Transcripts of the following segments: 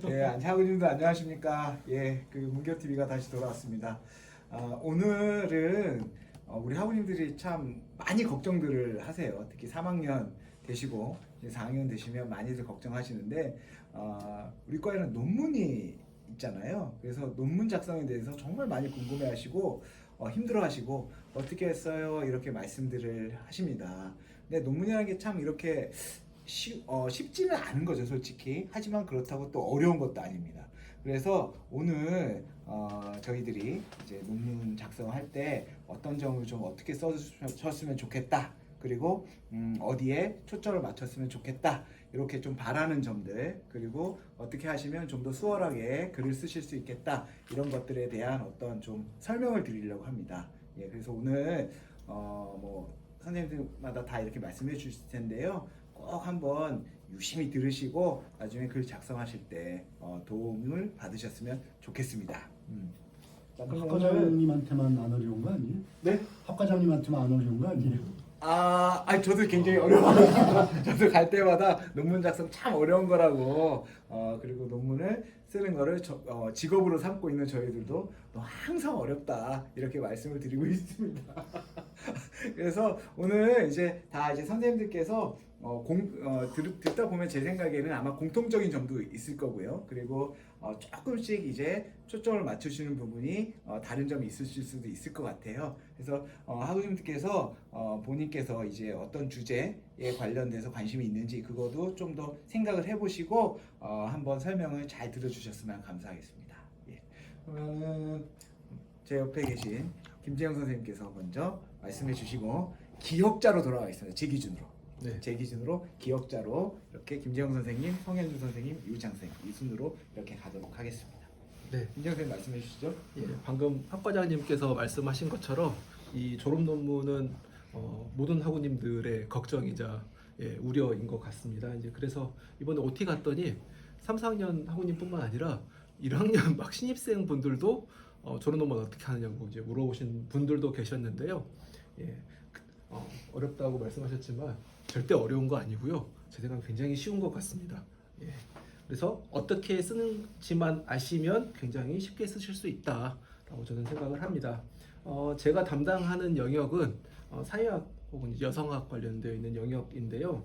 예, 하구님도 안녕하십니까? 예, 그 문교 TV가 다시 돌아왔습니다. 오늘은 우리 하구님들이 참 많이 걱정들을 하세요. 특히 3학년 되시고 이제 4학년 되시면 많이들 걱정하시는데 우리 과에는 논문이 있잖아요. 그래서 논문 작성에 대해서 정말 많이 궁금해하시고 힘들어하시고 어떻게 했어요? 이렇게 말씀들을 하십니다. 근데 논문이라는 게 참 이렇게 쉽지는 않은 거죠, 솔직히. 하지만 그렇다고 또 어려운 것도 아닙니다. 그래서 오늘 저희들이 이제 논문 작성할 때 어떤 점을 좀 어떻게 써주셨으면 좋겠다. 그리고 어디에 초점을 맞췄으면 좋겠다. 이렇게 좀 바라는 점들, 그리고 어떻게 하시면 좀 더 수월하게 글을 쓰실 수 있겠다. 이런 것들에 대한 어떤 좀 설명을 드리려고 합니다. 예, 그래서 오늘 뭐 선생님들마다 다 이렇게 말씀해 주실 텐데요. 꼭 한번 유심히 들으시고 나중에 글 작성하실 때 도움을 받으셨으면 좋겠습니다. 자, 그럼 오늘 학과장님한테만 안 어려운 거 아니에요? 네? 학과장님한테만 안 어려운 거 아니에요? 아니 저도 굉장히 어려워요. 저도 갈 때마다 논문 작성 참 어려운 거라고 그리고 논문을 쓰는 거를 직업으로 삼고 있는 저희들도 항상 어렵다 이렇게 말씀을 드리고 있습니다. 그래서 오늘 이제 다 이제 선생님들께서 듣다 보면 제 생각에는 아마 공통적인 점도 있을 거고요. 그리고 조금씩 이제 초점을 맞추시는 부분이 다른 점이 있으실 수도 있을 것 같아요. 그래서 하구님께서 본인께서 이제 어떤 주제에 관련돼서 관심이 있는지 그것도 좀 더 생각을 해보시고 한번 설명을 잘 들어주셨으면 감사하겠습니다. 예. 그러면 제 옆에 계신 김재영 선생님께서 먼저 말씀해 주시고 기억자로 돌아가겠습니다. 제 기준으로. 네. 제 기준으로 기억자로 이렇게 김재영 선생님, 성현주 선생님, 유창 선생님 이 순으로 이렇게 가도록 하겠습니다. 네. 김재영 선생님 말씀해 주시죠. 예, 방금 학과장님께서 말씀하신 것처럼 이 졸업 논문은 모든 학우님들의 걱정이자 우려인 것 같습니다. 이제 그래서 이번에 OT 갔더니 3, 4학년 학우님뿐만 아니라 1학년 막 신입생 분들도 졸업 논문 어떻게 하느냐고 이제 물어보신 분들도 계셨는데요. 예, 어렵다고 말씀하셨지만 절대 어려운 거 아니고요. 제 생각엔 굉장히 쉬운 것 같습니다. 예. 그래서 어떻게 쓰는지만 아시면 굉장히 쉽게 쓰실 수 있다라고 저는 생각을 합니다. 제가 담당하는 영역은 사회학 혹은 여성학 관련되어 있는 영역인데요.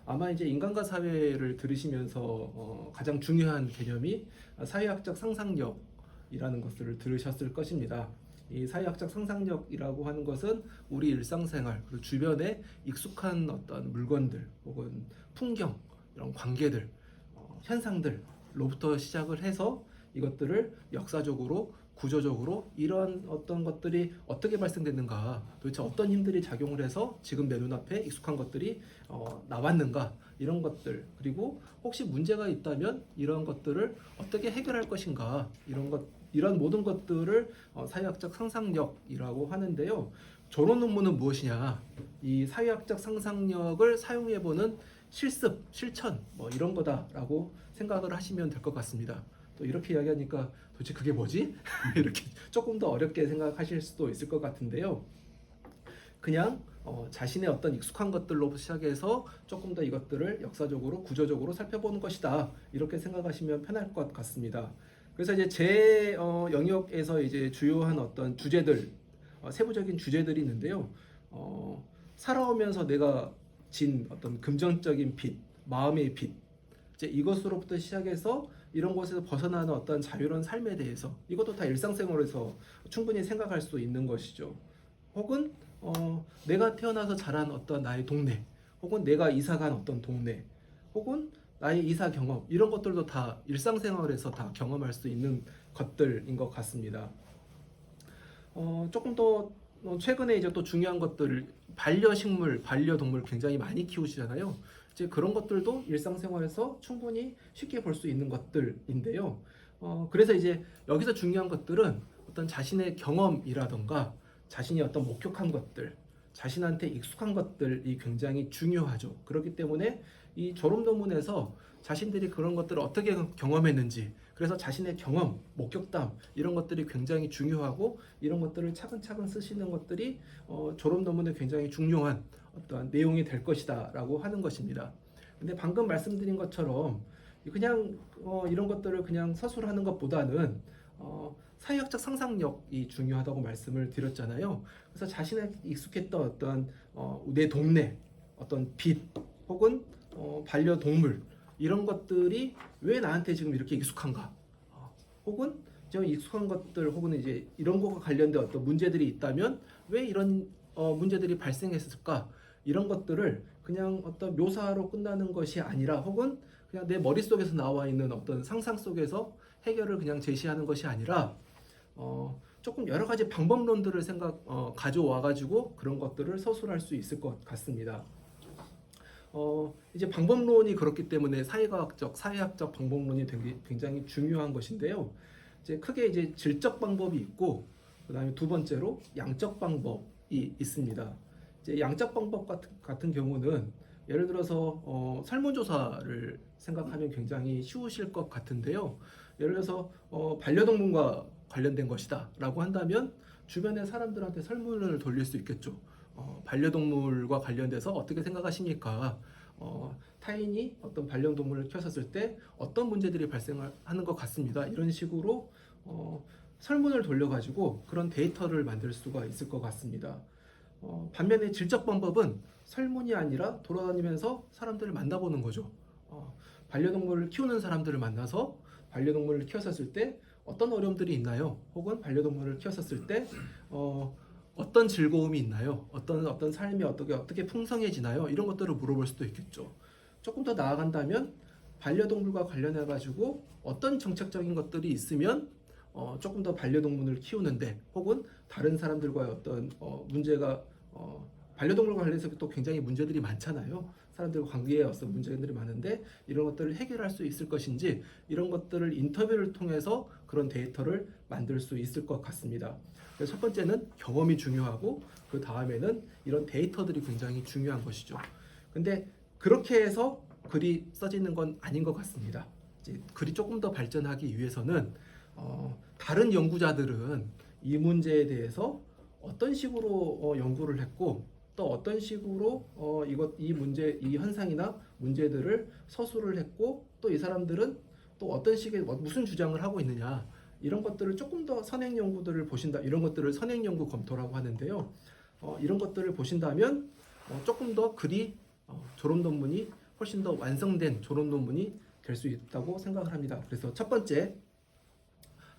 아마 이제 인간과 사회를 들으시면서 가장 중요한 개념이 사회학적 상상력이라는 것을 들으셨을 것입니다. 이 사회학적 상상력이라고 하는 것은 우리 일상생활 그리고 주변에 익숙한 어떤 물건들 혹은 풍경 이런 관계들 현상들로부터 시작을 해서 이것들을 역사적으로 구조적으로 이런 어떤 것들이 어떻게 발생됐는가 도대체 어떤 힘들이 작용을 해서 지금 내 눈앞에 익숙한 것들이 나왔는가 이런 것들 그리고 혹시 문제가 있다면 이런 것들을 어떻게 해결할 것인가 이런 모든 것들을 사회학적 상상력이라고 하는데요. 졸업 논문은 무엇이냐? 이 사회학적 상상력을 사용해보는 실습, 실천 이런 거다라고 생각을 하시면 될 것 같습니다. 또 이렇게 이야기하니까 도대체 그게 뭐지? 이렇게 조금 더 어렵게 생각하실 수도 있을 것 같은데요. 그냥 자신의 어떤 익숙한 것들로 시작해서 조금 더 이것들을 역사적으로 구조적으로 살펴보는 것이다 이렇게 생각하시면 편할 것 같습니다. 그래서 이제 제 영역에서 이제 주요한 어떤 주제들 세부적인 주제들이 있는데요. 살아오면서 내가 진 어떤 금전적인 빚, 마음의 빚, 이제 이것으로부터 시작해서 이런 곳에서 벗어나는 어떤 자유로운 삶에 대해서 이것도 다 일상생활에서 충분히 생각할 수 있는 것이죠. 혹은 내가 태어나서 자란 어떤 나의 동네, 혹은 내가 이사간 어떤 동네, 혹은 나의 이사 경험 이런 것들도 다 일상생활에서 다 경험할 수 있는 것들인 것 같습니다. 조금 더 최근에 이제 또 중요한 것들 반려식물, 반려동물 굉장히 많이 키우시잖아요. 이제 그런 것들도 일상생활에서 충분히 쉽게 볼 수 있는 것들인데요. 그래서 이제 여기서 중요한 것들은 어떤 자신의 경험이라던가 자신이 어떤 목격한 것들, 자신한테 익숙한 것들이 굉장히 중요하죠. 그렇기 때문에 이 졸업 논문에서 자신들이 그런 것들을 어떻게 경험했는지 그래서 자신의 경험, 목격담 이런 것들이 굉장히 중요하고 이런 것들을 차근차근 쓰시는 것들이 졸업 논문에 굉장히 중요한 어떤 내용이 될 것이다 라고 하는 것입니다. 근데 방금 말씀드린 것처럼 그냥 이런 것들을 그냥 서술하는 것보다는 사회학적 상상력이 중요하다고 말씀을 드렸잖아요. 그래서 자신의 익숙했던 어떤 내 동네, 어떤 빛 혹은 반려동물 이런 것들이 왜 나한테 지금 이렇게 익숙한가? 혹은 좀 익숙한 것들 혹은 이제 이런 것과 관련된 어떤 문제들이 있다면 왜 이런 문제들이 발생했을까? 이런 것들을 그냥 어떤 묘사로 끝나는 것이 아니라 혹은 그냥 내 머릿속에서 나와 있는 어떤 상상 속에서 해결을 그냥 제시하는 것이 아니라 조금 여러 가지 방법론들을 가져와 가지고 그런 것들을 서술할 수 있을 것 같습니다. 이제 방법론이 그렇기 때문에 사회학적 방법론이 굉장히 중요한 것인데요. 이제 크게 이제 질적 방법이 있고 그다음에 두 번째로 양적 방법이 있습니다. 이제 양적 방법 같은 경우는 예를 들어서 설문조사를 생각하면 굉장히 쉬우실 것 같은데요. 예를 들어서 반려동물과 관련된 것이다라고 한다면 주변의 사람들한테 설문을 돌릴 수 있겠죠. 반려동물과 관련돼서 어떻게 생각하십니까? 타인이 어떤 반려동물을 키웠을 때 어떤 문제들이 발생하는 것 같습니다. 이런 식으로 설문을 돌려가지고 그런 데이터를 만들 수가 있을 것 같습니다. 반면에 질적 방법은 설문이 아니라 돌아다니면서 사람들을 만나보는 거죠. 반려동물을 키우는 사람들을 만나서 반려동물을 키웠을 때 어떤 어려움들이 있나요? 혹은 반려동물을 키웠을 때 어떤 즐거움이 있나요? 어떤 삶이 어떻게 풍성해지나요? 이런 것들을 물어볼 수도 있겠죠. 조금 더 나아간다면 반려동물과 관련해 가지고 어떤 정책적인 것들이 있으면 조금 더 반려동물을 키우는데 혹은 다른 사람들과의 어떤 문제가 반려동물과 관련해서 또 굉장히 문제들이 많잖아요. 사람들과 관계에 어떤 문제들이 많은데 이런 것들을 해결할 수 있을 것인지 이런 것들을 인터뷰를 통해서 그런 데이터를 만들 수 있을 것 같습니다. 그래서 첫 번째는 경험이 중요하고 그 다음에는 이런 데이터들이 굉장히 중요한 것이죠. 근데 그렇게 해서 글이 써지는 건 아닌 것 같습니다. 이제 글이 조금 더 발전하기 위해서는 다른 연구자들은 이 문제에 대해서 어떤 식으로 연구를 했고 또 어떤 식으로 이 현상이나 문제들을 서술을 했고 또 이 사람들은 또 어떤 식의 무슨 주장을 하고 있느냐 이런 것들을 조금 더 선행 연구들을 보신다 이런 것들을 선행 연구 검토라고 하는데요. 이런 것들을 보신다면 조금 더 글이 졸업 논문이 훨씬 더 완성된 졸업 논문이 될 수 있다고 생각을 합니다. 그래서 첫 번째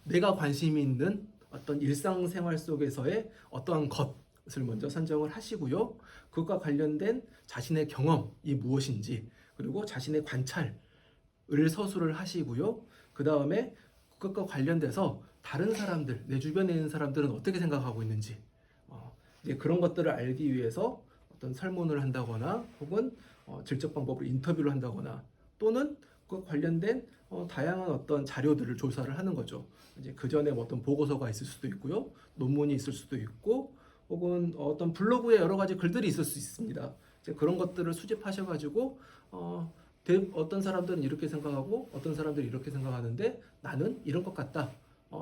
내가 관심이 있는 어떤 일상생활 속에서의 어떠한 것을 먼저 선정을 하시고요. 그것과 관련된 자신의 경험이 무엇인지 그리고 자신의 관찰을 서술을 하시고요. 그 다음에 그것과 관련돼서 다른 사람들, 내 주변에 있는 사람들은 어떻게 생각하고 있는지 이제 그런 것들을 알기 위해서 어떤 설문을 한다거나 혹은 질적 방법으로 인터뷰를 한다거나 또는 그 관련된 다양한 어떤 자료들을 조사를 하는 거죠. 이제 그 전에 어떤 보고서가 있을 수도 있고요, 논문이 있을 수도 있고, 혹은 어떤 블로그에 여러 가지 글들이 있을 수 있습니다. 이제 그런 것들을 수집하셔가지고 어떤 사람들은 이렇게 생각하고 어떤 사람들이 이렇게 생각하는데 나는 이런 것 같다.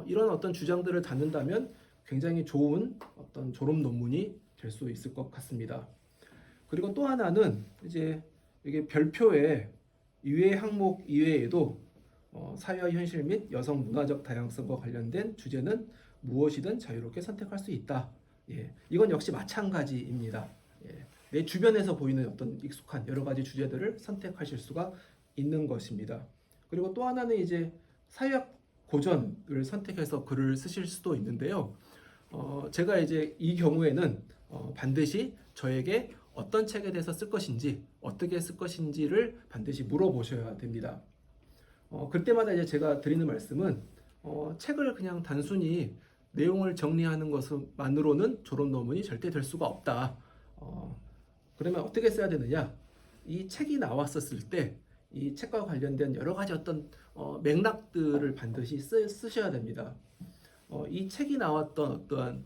이런 어떤 주장들을 담는다면 굉장히 좋은 어떤 졸업 논문이 될 수 있을 것 같습니다. 그리고 또 하나는 이제 이게 별표에 이외 항목 이외에도 사회와 현실 및 여성 문화적 다양성과 관련된 주제는 무엇이든 자유롭게 선택할 수 있다. 예, 이건 역시 마찬가지입니다. 예, 내 주변에서 보이는 어떤 익숙한 여러 가지 주제들을 선택하실 수가 있는 것입니다. 그리고 또 하나는 이제 사회학 고전을 선택해서 글을 쓰실 수도 있는데요. 제가 이제 이 경우에는 반드시 저에게 어떤 책에 대해서 쓸 것인지 어떻게 쓸 것인지를 반드시 물어보셔야 됩니다. 그때마다 이제 제가 드리는 말씀은 책을 그냥 단순히 내용을 정리하는 것만으로는 졸업 논문이 절대 될 수가 없다. 그러면 어떻게 써야 되느냐? 이 책이 나왔었을 때 이 책과 관련된 여러 가지 어떤 맥락들을 반드시 쓰셔야 됩니다. 이 책이 나왔던 어떠한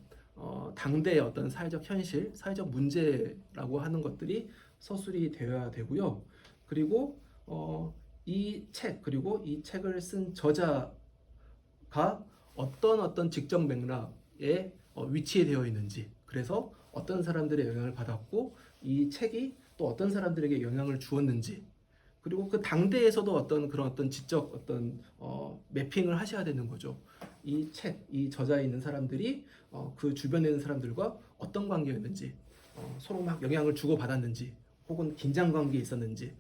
당대의 어떤 사회적 현실, 사회적 문제라고 하는 것들이 서술이 되어야 되고요. 그리고 이 그리고 이 책을 쓴 저자가 어떤 직접 맥락에 위치되어 있는지, 그래서 어떤 사람들의 영향을 받았고 이 책이 또 어떤 사람들에게 영향을 주었는지, 그리고 그 당대에서도 어떤 그런 어떤 지적 어떤 매핑을 하셔야 되는 거죠. 이 책, 이 저자에 있는 사람들이 그 주변에 있는 사람들과 어떤 관계였는지, 서로 막 영향을 주고 받았는지, 혹은 긴장 관계에 있었는지,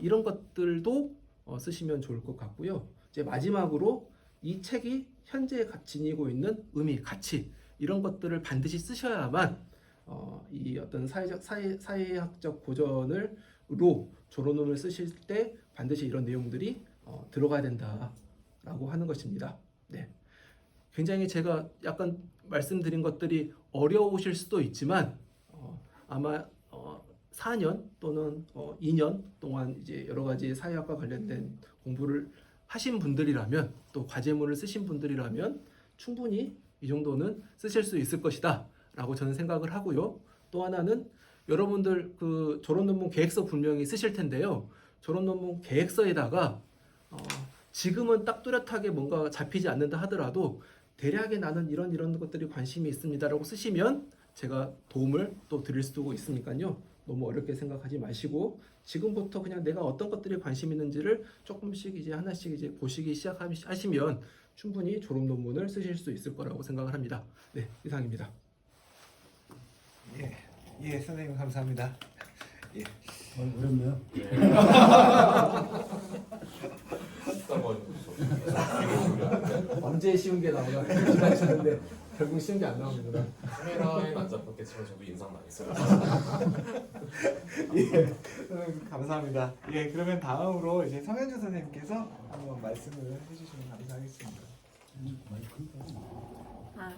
이런 것들도 쓰시면 좋을 것 같고요. 이제 마지막으로 이 책이 현재 지니고 있는 의미, 가치 이런 것들을 반드시 쓰셔야만 이 어떤 사회학적 고전으로 조론론을 쓰실 때 반드시 이런 내용들이 들어가야 된다라고 하는 것입니다. 네. 굉장히 제가 약간 말씀드린 것들이 어려우실 수도 있지만 아마 4년 또는 2년 동안 이제 여러 가지 사회학과 관련된 공부를 하신 분들이라면 또 과제문을 쓰신 분들이라면 충분히 이 정도는 쓰실 수 있을 것이다 라고 저는 생각을 하고요. 또 하나는 여러분들 그 졸업 논문 계획서 분명히 쓰실 텐데요. 졸업 논문 계획서에다가 지금은 딱 뚜렷하게 뭔가 잡히지 않는다 하더라도 대략에 나는 이런 것들이 관심이 있습니다라고 쓰시면 제가 도움을 또 드릴 수도 있으니까요. 너무 어렵게 생각하지 마시고 지금부터 그냥 내가 어떤 것들이 관심 있는지를 조금씩 이제 하나씩 이제 보시기 시작하시면 충분히 졸업 논문을 쓰실 수 있을 거라고 생각을 합니다. 네, 이상입니다. 예, 선생님 감사합니다. 예. 어렵네요. 언제 쉬운 게 나오나 기다리셨는데 결국 쉬운 게 안 나오는구나. 카메라엔 안 잡혔겠지만 저도 인상 많이 써요. 예, 선생님 감사합니다. 예, 그러면 다음으로 이제 성현주 선생님께서 한번 말씀을 해주시면 감사하겠습니다.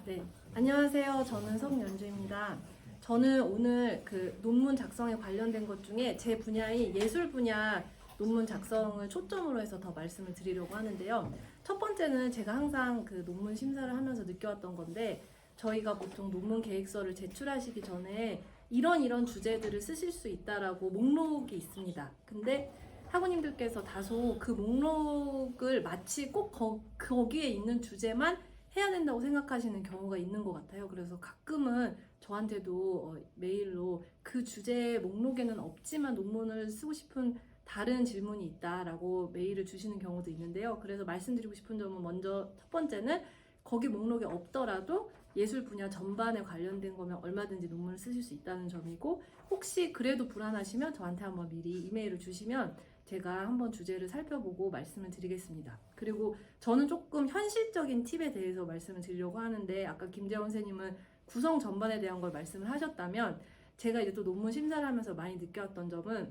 네. 안녕하세요. 저는 성연주입니다. 저는 오늘 그 논문 작성에 관련된 것 중에 제 분야인 예술 분야 논문 작성을 초점으로 해서 더 말씀을 드리려고 하는데요. 첫 번째는 제가 항상 그 논문 심사를 하면서 느껴왔던 건데 저희가 보통 논문 계획서를 제출하시기 전에 이런 주제들을 쓰실 수 있다라고 목록이 있습니다. 근데 학우님들께서 다소 그 목록을 마치 꼭 거기에 있는 주제만 해야 된다고 생각하시는 경우가 있는 것 같아요. 그래서 가끔은 저한테도 메일로 그 주제 목록에는 없지만 논문을 쓰고 싶은 다른 질문이 있다라고 메일을 주시는 경우도 있는데요. 그래서 말씀드리고 싶은 점은 먼저 첫 번째는 거기 목록에 없더라도 예술 분야 전반에 관련된 거면 얼마든지 논문을 쓰실 수 있다는 점이고 혹시 그래도 불안하시면 저한테 한번 미리 이메일을 주시면 제가 한번 주제를 살펴보고 말씀을 드리겠습니다. 그리고 저는 조금 현실적인 팁에 대해서 말씀을 드리려고 하는데 아까 김재원 선생님은 구성 전반에 대한 걸 말씀을 하셨다면 제가 이제 또 논문 심사를 하면서 많이 느꼈던 점은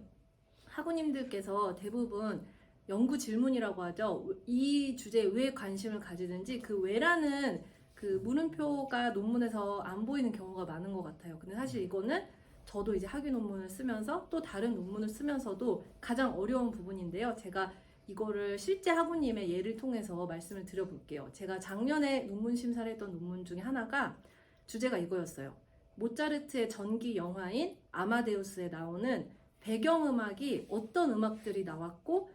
학우님들께서 대부분 연구 질문이라고 하죠. 이 주제에 왜 관심을 가지는지 그 왜라는 그 물음표가 논문에서 안 보이는 경우가 많은 것 같아요. 근데 사실 이거는 저도 이제 학위 논문을 쓰면서 또 다른 논문을 쓰면서도 가장 어려운 부분인데요. 제가 이거를 실제 학우님의 예를 통해서 말씀을 드려볼게요. 제가 작년에 논문 심사를 했던 논문 중에 하나가 주제가 이거였어요. 모차르트의 전기 영화인 아마데우스에 나오는 배경음악이 어떤 음악들이 나왔고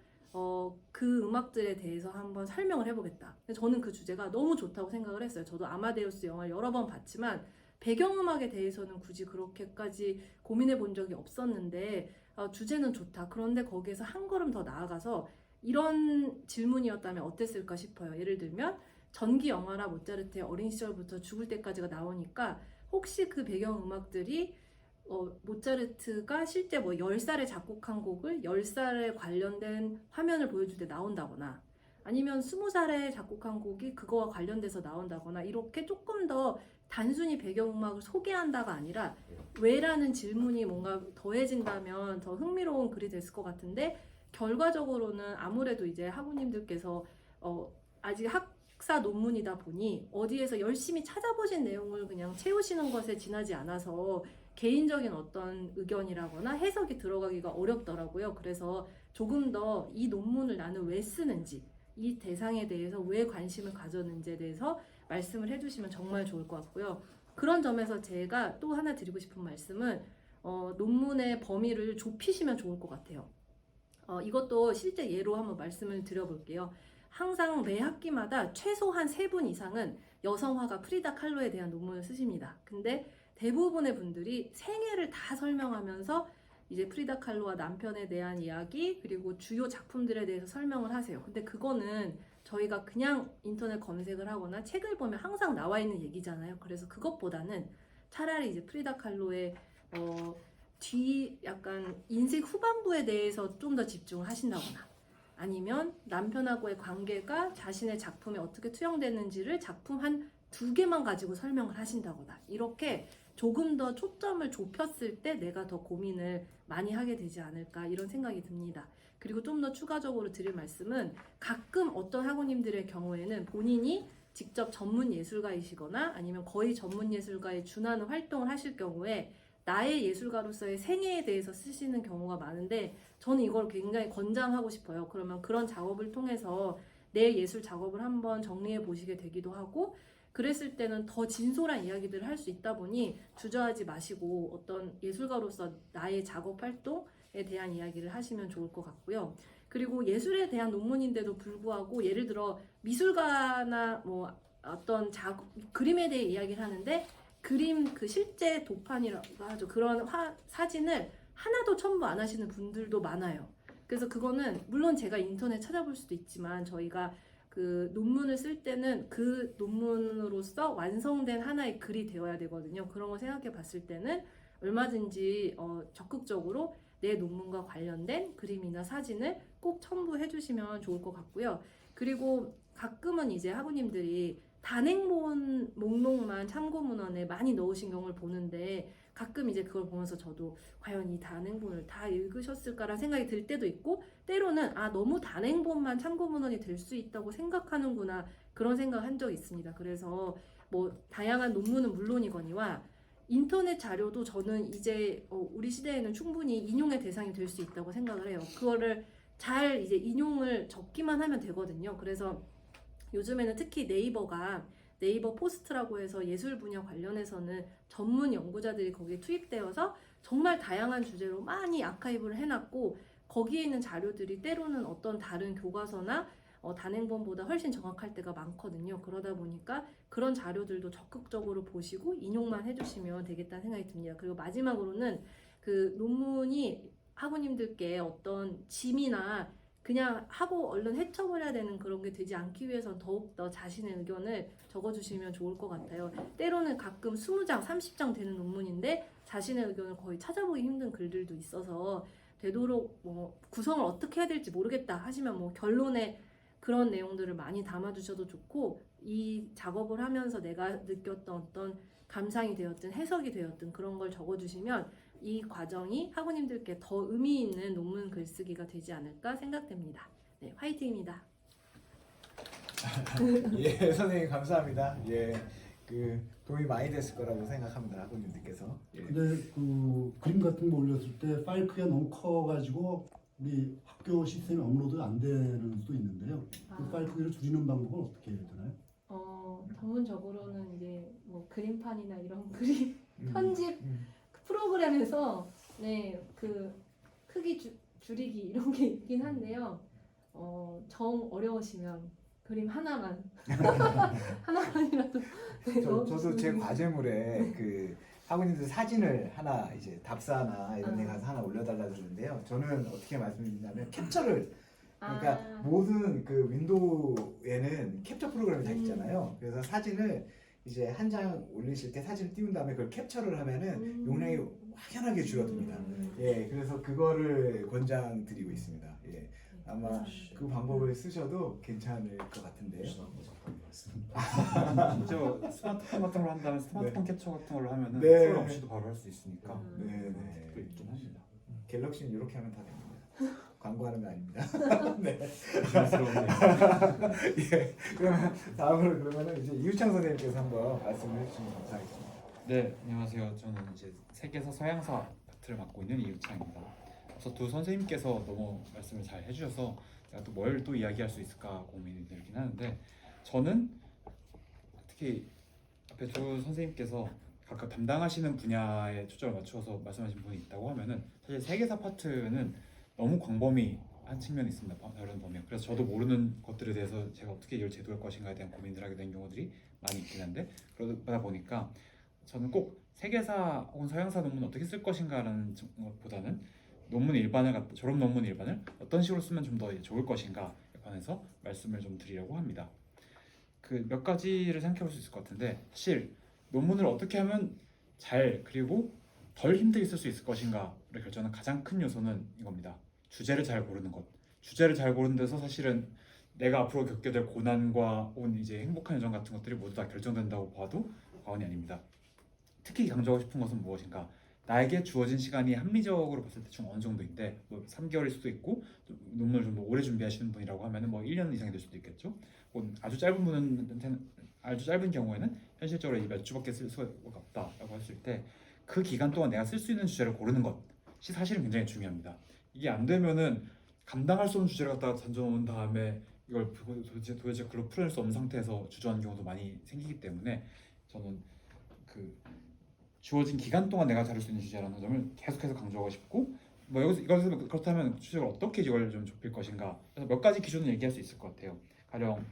그 음악들에 대해서 한번 설명을 해보겠다. 저는 그 주제가 너무 좋다고 생각을 했어요. 저도 아마데우스 영화를 여러 번 봤지만 배경음악에 대해서는 굳이 그렇게까지 고민해 본 적이 없었는데 주제는 좋다. 그런데 거기에서 한 걸음 더 나아가서 이런 질문이었다면 어땠을까 싶어요. 예를 들면 전기 영화라 모차르트의 어린 시절부터 죽을 때까지가 나오니까 혹시 그 배경음악들이 모차르트가 실제 10살에 작곡한 곡을 10살에 관련된 화면을 보여줄 때 나온다거나 아니면 20살에 작곡한 곡이 그거와 관련돼서 나온다거나 이렇게 조금 더 단순히 배경음악을 소개한다가 아니라 왜라는 질문이 뭔가 더해진다면 더 흥미로운 글이 됐을 것 같은데 결과적으로는 아무래도 이제 학우님들께서 아직 학사 논문이다 보니 어디에서 열심히 찾아보신 내용을 그냥 채우시는 것에 지나지 않아서 개인적인 어떤 의견이라거나 해석이 들어가기가 어렵더라고요. 그래서 조금 더 이 논문을 나는 왜 쓰는지 이 대상에 대해서 왜 관심을 가졌는지에 대해서 말씀을 해주시면 정말 좋을 것 같고요. 그런 점에서 제가 또 하나 드리고 싶은 말씀은 논문의 범위를 좁히시면 좋을 것 같아요. 이것도 실제 예로 한번 말씀을 드려볼게요. 항상 매 학기마다 최소한 3분 이상은 여성화가 프리다 칼로에 대한 논문을 쓰십니다. 근데 대부분의 분들이 생애를 다 설명하면서 이제 프리다 칼로와 남편에 대한 이야기 그리고 주요 작품들에 대해서 설명을 하세요. 근데 그거는 저희가 그냥 인터넷 검색을 하거나 책을 보면 항상 나와 있는 얘기잖아요. 그래서 그것보다는 차라리 이제 프리다 칼로의 뒤 약간 인생 후반부에 대해서 좀 더 집중을 하신다거나 아니면 남편하고의 관계가 자신의 작품에 어떻게 투영되는지를 작품 한 2개만 가지고 설명을 하신다거나 이렇게 조금 더 초점을 좁혔을 때 내가 더 고민을 많이 하게 되지 않을까 이런 생각이 듭니다. 그리고 좀 더 추가적으로 드릴 말씀은 가끔 어떤 학우님들의 경우에는 본인이 직접 전문 예술가이시거나 아니면 거의 전문 예술가에 준하는 활동을 하실 경우에 나의 예술가로서의 생애에 대해서 쓰시는 경우가 많은데 저는 이걸 굉장히 권장하고 싶어요. 그러면 그런 작업을 통해서 내 예술 작업을 한번 정리해 보시게 되기도 하고 그랬을 때는 더 진솔한 이야기들을 할 수 있다 보니 주저하지 마시고 어떤 예술가로서 나의 작업 활동에 대한 이야기를 하시면 좋을 것 같고요. 그리고 예술에 대한 논문인데도 불구하고 예를 들어 미술가나 뭐 어떤 그림에 대해 이야기를 하는데 그림 그 실제 도판이라고 하죠. 그런 사진을 하나도 첨부 안 하시는 분들도 많아요. 그래서 그거는 물론 제가 인터넷 찾아볼 수도 있지만 저희가 그 논문을 쓸 때는 그 논문으로서 완성된 하나의 글이 되어야 되거든요. 그런 거 생각해 봤을 때는 얼마든지 적극적으로 내 논문과 관련된 그림이나 사진을 꼭 첨부해 주시면 좋을 것 같고요. 그리고 가끔은 이제 학우님들이 단행본 목록만 참고문헌에 많이 넣으신 경우를 보는데 가끔 이제 그걸 보면서 저도 과연 이 단행본을 다 읽으셨을까라는 생각이 들 때도 있고 때로는 너무 단행본만 참고문헌이 될 수 있다고 생각하는구나 그런 생각을 한 적이 있습니다. 그래서 뭐 다양한 논문은 물론이거니와 인터넷 자료도 저는 이제 우리 시대에는 충분히 인용의 대상이 될 수 있다고 생각을 해요. 그거를 잘 이제 인용을 적기만 하면 되거든요. 그래서 요즘에는 특히 네이버 포스트라고 해서 예술 분야 관련해서는 전문 연구자들이 거기에 투입되어서 정말 다양한 주제로 많이 아카이브를 해놨고 거기에 있는 자료들이 때로는 어떤 다른 교과서나 단행본보다 훨씬 정확할 때가 많거든요. 그러다 보니까 그런 자료들도 적극적으로 보시고 인용만 해주시면 되겠다는 생각이 듭니다. 그리고 마지막으로는 그 논문이 학우님들께 어떤 짐이나 그냥 하고 얼른 헤쳐버려야 되는 그런 게 되지 않기 위해서는 더욱더 자신의 의견을 적어주시면 좋을 것 같아요. 때로는 가끔 20장, 30장 되는 논문인데 자신의 의견을 거의 찾아보기 힘든 글들도 있어서 되도록 뭐 구성을 어떻게 해야 될지 모르겠다 하시면 뭐 결론에 그런 내용들을 많이 담아주셔도 좋고 이 작업을 하면서 내가 느꼈던 어떤 감상이 되었든 해석이 되었든 그런 걸 적어주시면 이 과정이 학우님들께 더 의미 있는 논문 글쓰기가 되지 않을까 생각됩니다. 네, 화이팅입니다. 예, 선생님 감사합니다. 예, 그 도움이 많이 됐을 거라고 생각합니다. 학우님들께서. 예. 근데 그 그림 같은 거 올렸을 때 파일 크기가 너무 커가지고 우리 학교 시스템이 업로드 안 되는 수도 있는데요. 그 파일 크기를 줄이는 방법은 어떻게 해야 되나요? 전문적으로는 이제 뭐 그림판이나 이런 그림 편집 프로그램에서 그 크기 줄이기 이런 게 있긴 한데요. 정 어려우시면 그림 하나만 하나만이라도 저도 제 과제물에 그 학우님들 사진을 하나 이제 답사나 이런 데 가서 하나 올려달라 그러는데요. 저는 어떻게 말씀드리냐면 캡처를 그러니까 모든 그 윈도우에는 캡처 프로그램이 다 있잖아요. 그래서 사진을 이제 한 장 올리실 때 사진을 띄운 다음에 그걸 캡처를 하면은 용량이 확연하게 줄어듭니다. 예, 그래서 그거를 권장드리고 있습니다. 예, 아마 그 방법을 쓰셔도 괜찮을 것 같은데요. 진짜 스마트폰 같은 걸 한다면 스마트폰 캡처 같은 걸로 하면은 네. 소리 없이도 바로 할 수 있으니까 네. 또 있긴 합니다. 갤럭시는 이렇게 하면 다 됩니다. 광고하는 거 아닙니다. 네. 부담스러운데. 예. 그러면 다음으로 그러면은 이제 이유창 선생님께서 한번 말씀을 해주시면 감사하겠습니다. 네, 안녕하세요. 저는 이제 세계사 서양사 파트를 맡고 있는 이유창입니다. 그래서 두 선생님께서 너무 말씀을 잘 해주셔서 제가 또 뭘 또 이야기할 수 있을까 고민이 들긴 하는데 저는 특히 앞에 두 선생님께서 각각 담당하시는 분야에 초점을 맞추어서 말씀하신 분이 있다고 하면은 사실 세계사 파트는 너무 광범위한 측면이 있습니다. 다른 범위. 그래서 저도 모르는 것들에 대해서 제가 어떻게 이걸 제도할 것인가에 대한 고민을 하게 된 경우들이 많이 있긴 한데 그러다 보니까 저는 꼭 세계사 혹은 서양사 논문 어떻게 쓸 것인가라는 것보다는 졸업 논문 일반을 어떤 식으로 쓰면 좀 더 좋을 것인가에 관해서 말씀을 좀 드리려고 합니다. 그 몇 가지를 생각해 볼 수 있을 것 같은데, 사실 논문을 어떻게 하면 잘 그리고 덜 힘들게 쓸 수 있을 것인가를 결정하는 가장 큰 요소는 이겁니다. 주제를 잘 고르는 것. 주제를 잘 고르는 데서 사실은 내가 앞으로 겪게 될 고난과 온 이제 행복한 여정 같은 것들이 모두 다 결정된다고 봐도 과언이 아닙니다. 특히 강조하고 싶은 것은 무엇인가? 나에게 주어진 시간이 합리적으로 봤을 때 총 어느 정도인데, 뭐 3개월일 수도 있고, 논문을 좀 오래 준비하시는 분이라고 하면은 뭐 1년 이상이 될 수도 있겠죠. 아주 짧은 경우에는 현실적으로 몇 주밖에 쓸 수가 없다라고 했을 때, 그 기간 동안 내가 쓸 수 있는 주제를 고르는 것이 사실은 굉장히 중요합니다. 이게 안 되면은 감당할 수 없는 주제를 갖다가 던져놓은 다음에 이걸 도대체 글로 풀어낼 수 없는 상태에서 주저하는 경우도 많이 생기기 때문에, 저는 그 주어진 기간 동안 내가 다룰 수 있는 주제라는 점을 계속해서 강조하고 싶고, 뭐 이것에서 그렇다면 주제를 어떻게 이걸 좀 좁힐 것인가, 그래서 몇 가지 기준을 얘기할 수 있을 것 같아요. 가령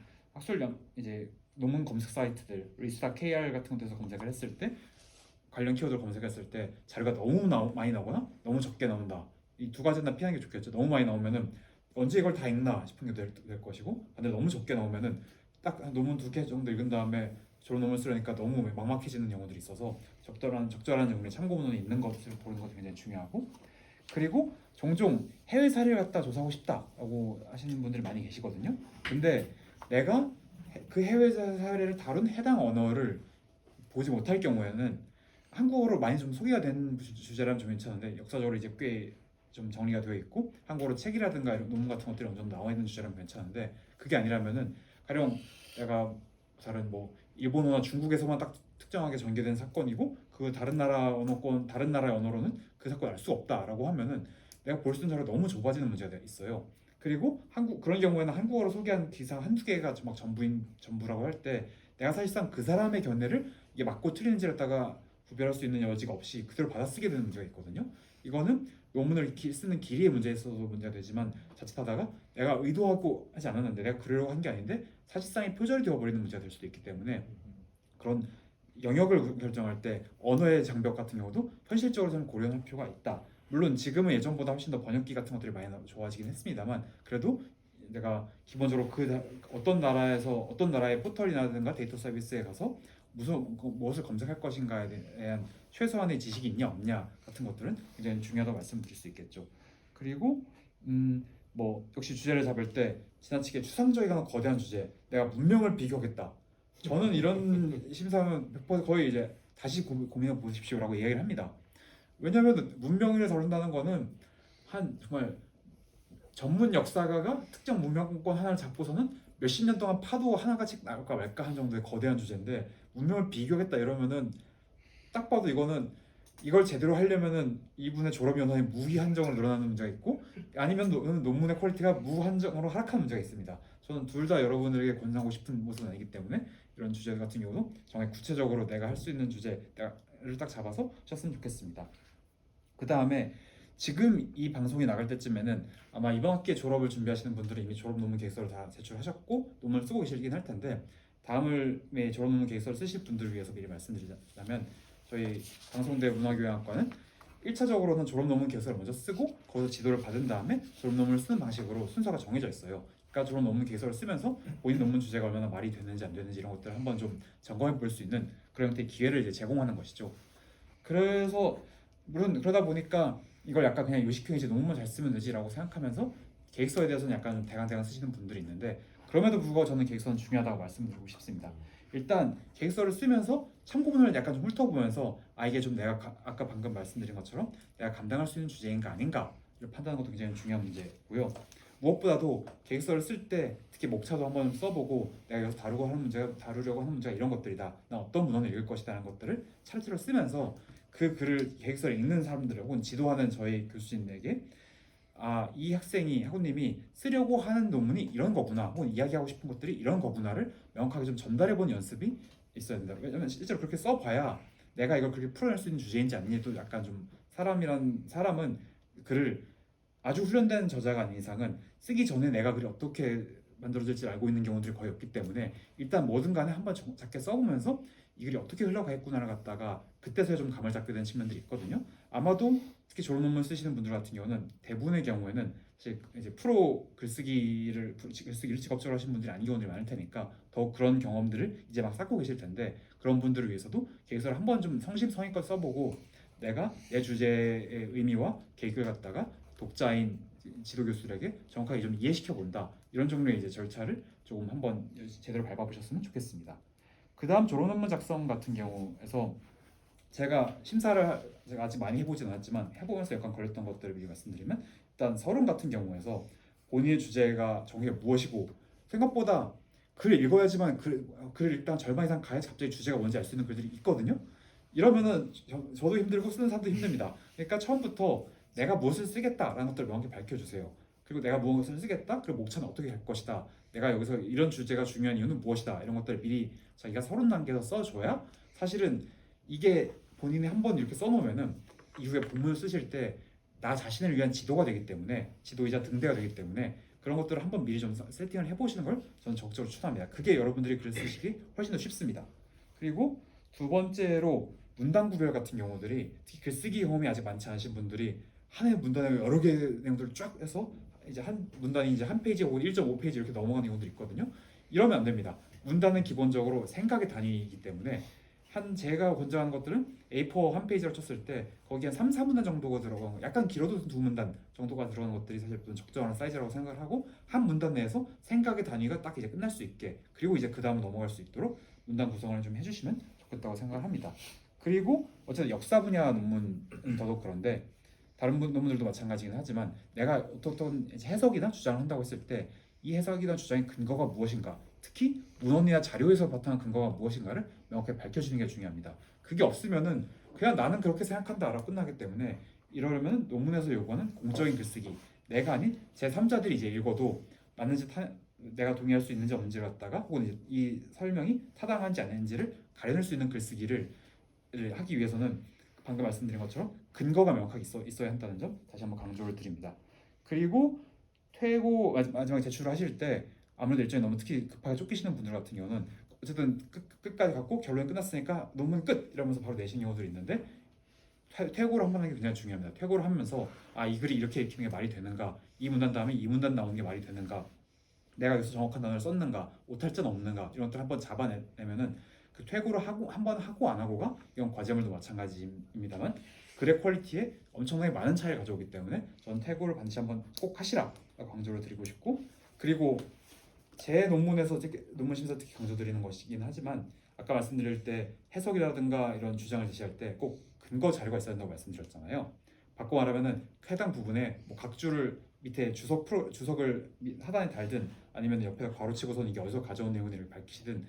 이제 논문 검색 사이트들, 리스타 KR 같은 곳에서 검색을 했을 때, 관련 키워드를 검색했을 때 자료가 너무 많이 나오거나 너무 적게 나온다. 이 두 가지는 다 피하는 게 좋겠죠. 너무 많이 나오면은 언제 이걸 다 읽나 싶은 게 될 것이고, 근데 너무 적게 나오면은 딱 논문 2개 정도 읽은 다음에 졸업 논문 쓰려니까 너무 막막해지는 경우들이 있어서 적절한 정도의 참고문헌이 있는 것을 보는 것이 굉장히 중요하고, 그리고 종종 해외 사례를 갖다 조사하고 싶다라고 하시는 분들이 많이 계시거든요. 근데 내가 그 해외 사례를 다룬 해당 언어를 보지 못할 경우에는 한국어로 많이 좀 소개가 된 주제라면 좀 괜찮은데, 역사적으로 이제 꽤 좀 정리가 되어 있고 한국어로 책이라든가 이런 논문 같은 것들이 어느 정도 나와 있는 주제라면 괜찮은데, 그게 아니라면은 가령 내가 다른 뭐 일본어나 중국에서만 딱 특정하게 전개된 사건이고 그 다른 나라의 언어로는 그 사건을 알 수가 없다라고 하면은 내가 볼 수 있는 자료가 너무 좁아지는 문제가 있어요. 그리고 그런 경우에는 한국어로 소개한 기사 한두 개가 막 전부라고 할 때, 내가 사실상 그 사람의 견해를 이게 맞고 틀리는지를 갖다가 구별할 수 있는 여지가 없이 그대로 받아쓰게 되는 문제가 있거든요. 이거는 논문을 쓰는 길이의 문제에 있어서 문제가 되지만, 자칫하다가 내가 의도하고 하지 않았는데, 내가 그러려고 한 게 아닌데 사실상의 표절이 되어버리는 문제가 될 수도 있기 때문에, 그런 영역을 결정할 때 언어의 장벽 같은 경우도 현실적으로 좀 고려할 필요가 있다. 물론 지금은 예전보다 훨씬 더 번역기 같은 것들이 많이 좋아지긴 했습니다만, 그래도 내가 기본적으로 어떤 나라의 포털이라든가 데이터 서비스에 가서 무엇을 검색할 것인가에 대한 최소한의 지식이 있냐 없냐 같은 것들은 굉장히 중요하다고 말씀드릴 수 있겠죠. 그리고 뭐 역시 주제를 잡을 때 지나치게 추상적이거나 거대한 주제, 내가 문명을 비교하겠다. 저는 이런 심사하면 100% 거의 이제 다시 고민해 보십시오라고 얘기를 합니다. 왜냐하면 문명을 다룬다는 거는 한 정말 전문 역사가가 특정 문명권 하나를 잡고서는 몇십 년 동안 파도 하나같이 나올까 말까 한 정도의 거대한 주제인데, 문명을 비교하겠다 이러면은 딱 봐도 이걸 제대로 하려면은 이분의 졸업 연원이 무기한정으로 늘어나는 문제가 있고, 아니면 논문의 퀄리티가 무한정으로 하락하는 문제가 있습니다. 저는 둘 다 여러분들에게 권장하고 싶은 모습은 아니기 때문에, 이런 주제 같은 경우도 정말 구체적으로 내가 할 수 있는 주제를 딱 잡아서 하셨으면 좋겠습니다. 그 다음에 지금 이 방송이 나갈 때쯤에는 아마 이번 학기에 졸업을 준비하시는 분들은 이미 졸업 논문 계획서를 다 제출하셨고 논문을 쓰고 계시긴 할 텐데, 다음에 졸업 논문 계획서를 쓰실 분들을 위해서 미리 말씀드리자면, 저희 방송대 문화교양학과는 1차적으로는 졸업 논문 계획서를 먼저 쓰고 거기서 지도를 받은 다음에 졸업 논문을 쓰는 방식으로 순서가 정해져 있어요. 그러니까 졸업 논문 계획서를 쓰면서 본인 논문 주제가 얼마나 말이 되는지 안 되는지 이런 것들을 한번 좀 점검해 볼 수 있는 그런 형태의 기회를 이제 제공하는 것이죠. 그래서 물론 그러다 보니까 이걸 약간 그냥 요식형이지 논문만 잘 쓰면 되지라고 생각하면서 계획서에 대해서는 약간 좀 대강대강 쓰시는 분들이 있는데, 그럼에도 불구하고 저는 계획서는 중요하다고 말씀드리고 싶습니다. 일단 계획서를 쓰면서 참고문을 약간 좀 훑어보면서 이게 좀 내가 아까 방금 말씀드린 것처럼 내가 감당할 수 있는 주제인가 아닌가를 판단하는 것도 굉장히 중요한 문제고요. 무엇보다도 계획서를 쓸 때 특히 목차도 한번 써보고, 내가 여기서 다루려고 하는 문제가 이런 것들이다, 난 어떤 문헌을 읽을 것이다 라는 것들을 차례차례 쓰면서 그 글을 계획서를 읽는 사람들 혹은 지도하는 저희 교수진에게 이 학우님이 쓰려고 하는 논문이 이런 거구나, 혹은 이야기하고 싶은 것들이 이런 거구나를 명확하게 좀 전달해보는 연습이 있어야 된다. 왜냐면 실제로 그렇게 써봐야 내가 이걸 그렇게 풀어낼 수 있는 주제인지 아닌지도 약간 좀, 사람은 글을 아주 훈련된 저자가 아닌 이상은 쓰기 전에 내가 글이 어떻게 만들어질지 알고 있는 경우들이 거의 없기 때문에, 일단 뭐든 간에 한번 작게 써보면서 이 글이 어떻게 흘러가겠구나를 갖다가 그때서야 좀 감을 잡게 되는 측면들이 있거든요. 아마도 특히 졸업 논문 쓰시는 분들 같은 경우는 대부분의 경우에는 이제 프로 글쓰기를 직업적으로 하신 분들이 아닌 경우들이 많을 테니까 더욱 그런 경험들을 이제 막 쌓고 계실 텐데 그런 분들을 위해서도 계획서를 한번 좀 성심성의껏 써보고 내가 내 주제의 의미와 계획을 갖다가 독자인 지도 교수들에게 정확하게 좀 이해시켜 본다 이런 종류의 이제 절차를 조금 한번 제대로 밟아보셨으면 좋겠습니다. 그 다음 졸업 논문 작성 같은 경우에서 제가 제가 아직 많이 해보진 않았지만 해보면서 약간 걸렸던 것들을 미리 말씀드리면 일단 서론 같은 경우에서 본인의 주제가 정의가 무엇이고 생각보다 글을 읽어야지만 글을 일단 절반 이상 가야 갑자기 주제가 뭔지 알 수 있는 글들이 있거든요. 이러면은 저도 힘들고 쓰는 사람도 힘듭니다. 그러니까 처음부터 내가 무엇을 쓰겠다라는 것들을 명확히 밝혀주세요. 그리고 내가 무엇을 쓰겠다, 그리고 목차는 어떻게 할 것이다, 내가 여기서 이런 주제가 중요한 이유는 무엇이다 이런 것들을 미리 자기가 서론 단계에서 써줘야 사실은 이게 본인이 한번 이렇게 써놓으면은 이후에 본문을 쓰실 때 나 자신을 위한 지도가 되기 때문에 지도이자 등대가 되기 때문에 그런 것들을 한번 미리 좀 세팅을 해보시는 걸 저는 적극적으로 추천합니다. 그게 여러분들이 글을 쓰시기 훨씬 더 쉽습니다. 그리고 두 번째로 문단 구별 같은 경우들이 특히 글쓰기 경험이 아직 많지 않으신 분들이 하나의 문단에 여러 개의 내용들을 쫙 해서 이제 한 문단이 이제 한 페이지 혹은 1.5페이지 이렇게 넘어가는 경우도 있거든요. 이러면 안 됩니다. 문단은 기본적으로 생각의 단위이기 때문에 제가 권장한 것들은 A4 한 페이지로 쳤을 때 거기에 한 3, 4문단 정도가 들어가고 약간 길어도 2문단 정도가 들어가는 것들이 사실 적절한 사이즈라고 생각을 하고 한 문단 내에서 생각의 단위가 딱 이제 끝날 수 있게 그리고 이제 그 다음 넘어갈 수 있도록 문단 구성을 좀 해주시면 좋겠다고 생각을 합니다. 그리고 어쨌든 역사 분야 논문은 더더욱 그런데 다른 논문들도 마찬가지긴 하지만 내가 어떤 해석이나 주장을 한다고 했을 때 이 해석이나 주장의 근거가 무엇인가 특히 문헌이나 자료에서 바탕한 근거가 무엇인가를 명확하게 밝혀주는 게 중요합니다. 그게 없으면은 그냥 나는 그렇게 생각한다라고 끝나기 때문에 이러려면 논문에서 요구하는 공적인 글쓰기 내가 아닌 제3자들이 이제 읽어도 맞는지 내가 동의할 수 있는지 없는지를 갖다가 혹은 이제 이 설명이 타당한지 아닌지를 가려낼 수 있는 글쓰기를 하기 위해서는 방금 말씀드린 것처럼 근거가 명확하게 있어야 한다는 점 다시 한번 강조를 드립니다. 그리고 퇴고 마지막에 제출을 하실 때 아무래도 일정이 너무 특히 급하게 쫓기시는 분들 같은 경우는 어쨌든 끝까지 갖고 결론이 끝났으니까 논문 끝 이러면서 바로 내신 경우들이 있는데 퇴고를 한번 하는 게 굉장히 중요합니다. 퇴고를 하면서 이 글이 이렇게 읽히는 게 말이 되는가, 이 문단 다음에 이 문단 나오는 게 말이 되는가, 내가 여기서 정확한 단어를 썼는가, 오탈자는 없는가 이런 것들 한번 잡아내면은 그 퇴고를 한번 하고 안 하고가 이건 과제물도 마찬가지입니다만 글의 퀄리티에 엄청나게 많은 차이를 가져오기 때문에 저는 퇴고를 반드시 한번 꼭 하시라 강조를 드리고 싶고 그리고 제 논문에서 논문 심사 특히 강조드리는 것이긴 하지만 아까 말씀드릴 때 해석이라든가 이런 주장을 제시할 때 꼭 근거 자료가 있어야 된다고 말씀드렸잖아요. 바꿔 말하면은 해당 부분에 뭐 각주를 밑에 주석을 하단에 달든 아니면 옆에 괄호치고선 이게 어디서 가져온 내용인지를 밝히시든